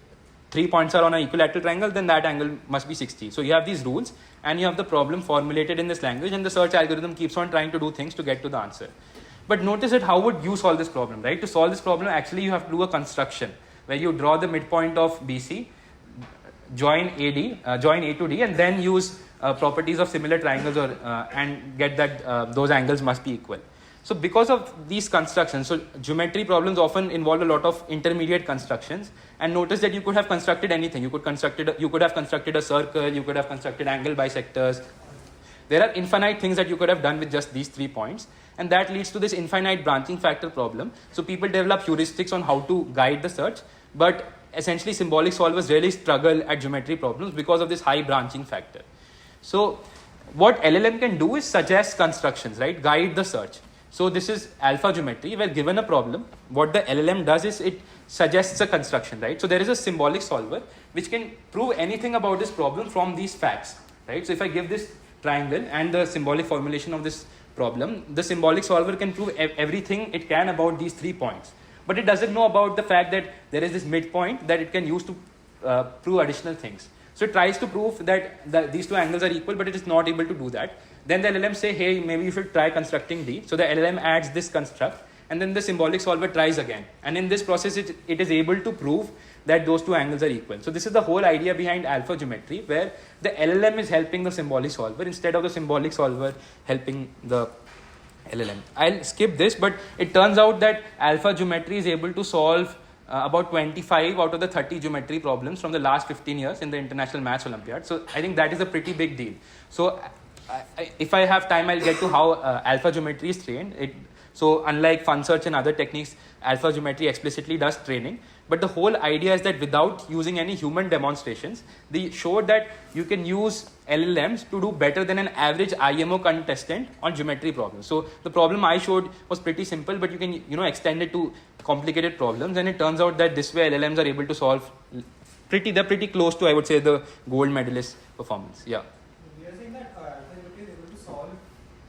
[SPEAKER 2] 3 points are on an equilateral triangle, then that angle must be 60. So you have these rules, and you have the problem formulated in this language, and the search algorithm keeps on trying to do things to get to the answer. But notice that how would you solve this problem, right? To solve this problem, actually you have to do a construction where you draw the midpoint of BC, join A to D, and then use properties of similar triangles and get that those angles must be equal. So because of these constructions, so geometry problems often involve a lot of intermediate constructions, and notice that you could have constructed anything. You could have constructed a circle, you could have constructed angle bisectors. There are infinite things that you could have done with just these 3 points, and that leads to this infinite branching factor problem. So people develop heuristics on how to guide the search, but essentially symbolic solvers really struggle at geometry problems because of this high branching factor. So what LLM can do is suggest constructions, right? Guide the search. So this is AlphaGeometry, where given a problem, what the LLM does is it suggests a construction, right? So there is a symbolic solver which can prove anything about this problem from these facts, right? So if I give this triangle and the symbolic formulation of this problem, the symbolic solver can prove everything it can about these 3 points. But it doesn't know about the fact that there is this midpoint that it can use to prove additional things. So it tries to prove that these two angles are equal, but it is not able to do that. Then the LLM say, hey, maybe you should try constructing D. So the LLM adds this construct, and then the symbolic solver tries again. And in this process, it is able to prove that those two angles are equal. So this is the whole idea behind AlphaGeometry, where the LLM is helping the symbolic solver instead of the symbolic solver helping the LLM. I'll skip this, but it turns out that AlphaGeometry is able to solve about 25 out of the 30 geometry problems from the last 15 years in the International Maths Olympiad. So I think that is a pretty big deal. So if I have time, I'll get to how AlphaGeometry is trained. So unlike FunSearch and other techniques, AlphaGeometry explicitly does training. But the whole idea is that without using any human demonstrations, they showed that you can use LLMs to do better than an average IMO contestant on geometry problems. So the problem I showed was pretty simple, but you can extend it to complicated problems, and it turns out that this way LLMs are able to solve they're pretty close to, I would say, the gold medalist performance. Yeah.
[SPEAKER 5] We are saying that AlphaGeometry is able to solve.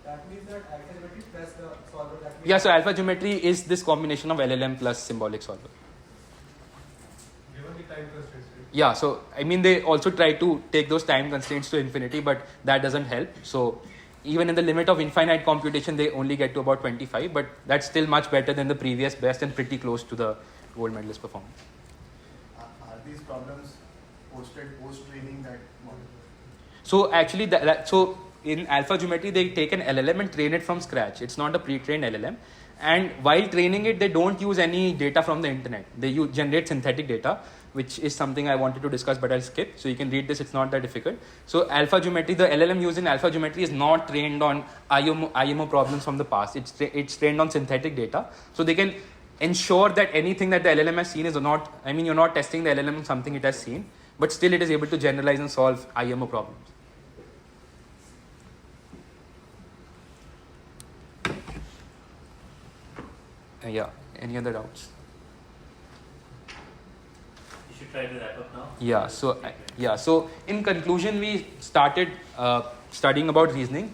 [SPEAKER 5] That means that AlphaGeometry plus the solver. That means
[SPEAKER 2] Yeah. So AlphaGeometry is this combination of LLM plus symbolic solver.
[SPEAKER 5] given the time constraints. Right?
[SPEAKER 2] Yeah, so I mean, they also try to take those time constraints to infinity, but that doesn't help. So even in the limit of infinite computation, they only get to about 25, but that's still much better than the previous best and pretty close to the gold medalist performance.
[SPEAKER 7] Are these problems posted post-training that model?
[SPEAKER 2] So actually, so in AlphaGeometry, they take an LLM and train it from scratch. It's not a pre-trained LLM. And while training it, they don't use any data from the internet. They generate synthetic data, which is something I wanted to discuss, but I'll skip. So you can read this, it's not that difficult. So AlphaGeometry, the LLM used in AlphaGeometry is not trained on IMO problems from the past. It's trained on synthetic data. So they can ensure that anything that the LLM has seen is not, I mean, you're not testing the LLM on something it has seen, but still it is able to generalize and solve IMO problems. Yeah, any other doubts?
[SPEAKER 1] You should try to wrap up now.
[SPEAKER 2] Yeah, so in conclusion, we started studying about reasoning.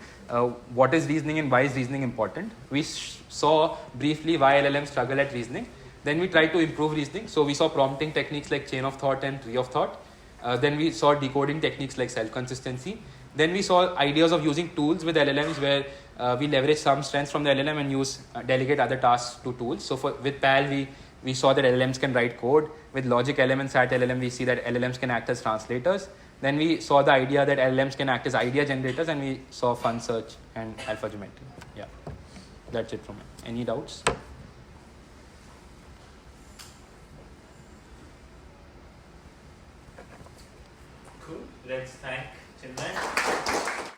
[SPEAKER 2] What is reasoning and why is reasoning important? We saw briefly why LLMs struggle at reasoning. Then we tried to improve reasoning. So we saw prompting techniques like chain of thought and tree of thought. Then we saw decoding techniques like self-consistency. Then we saw ideas of using tools with LLMs where we leverage some strengths from the LLM and delegate other tasks to tools. So with PAL, we saw that LLMs can write code. With logic LM and SAT LLM, we see that LLMs can act as translators. Then we saw the idea that LLMs can act as idea generators, and we saw FunSearch and AlphaGeometry. Yeah, that's it from me. Any doubts?
[SPEAKER 1] Cool. Let's thank Chinmay.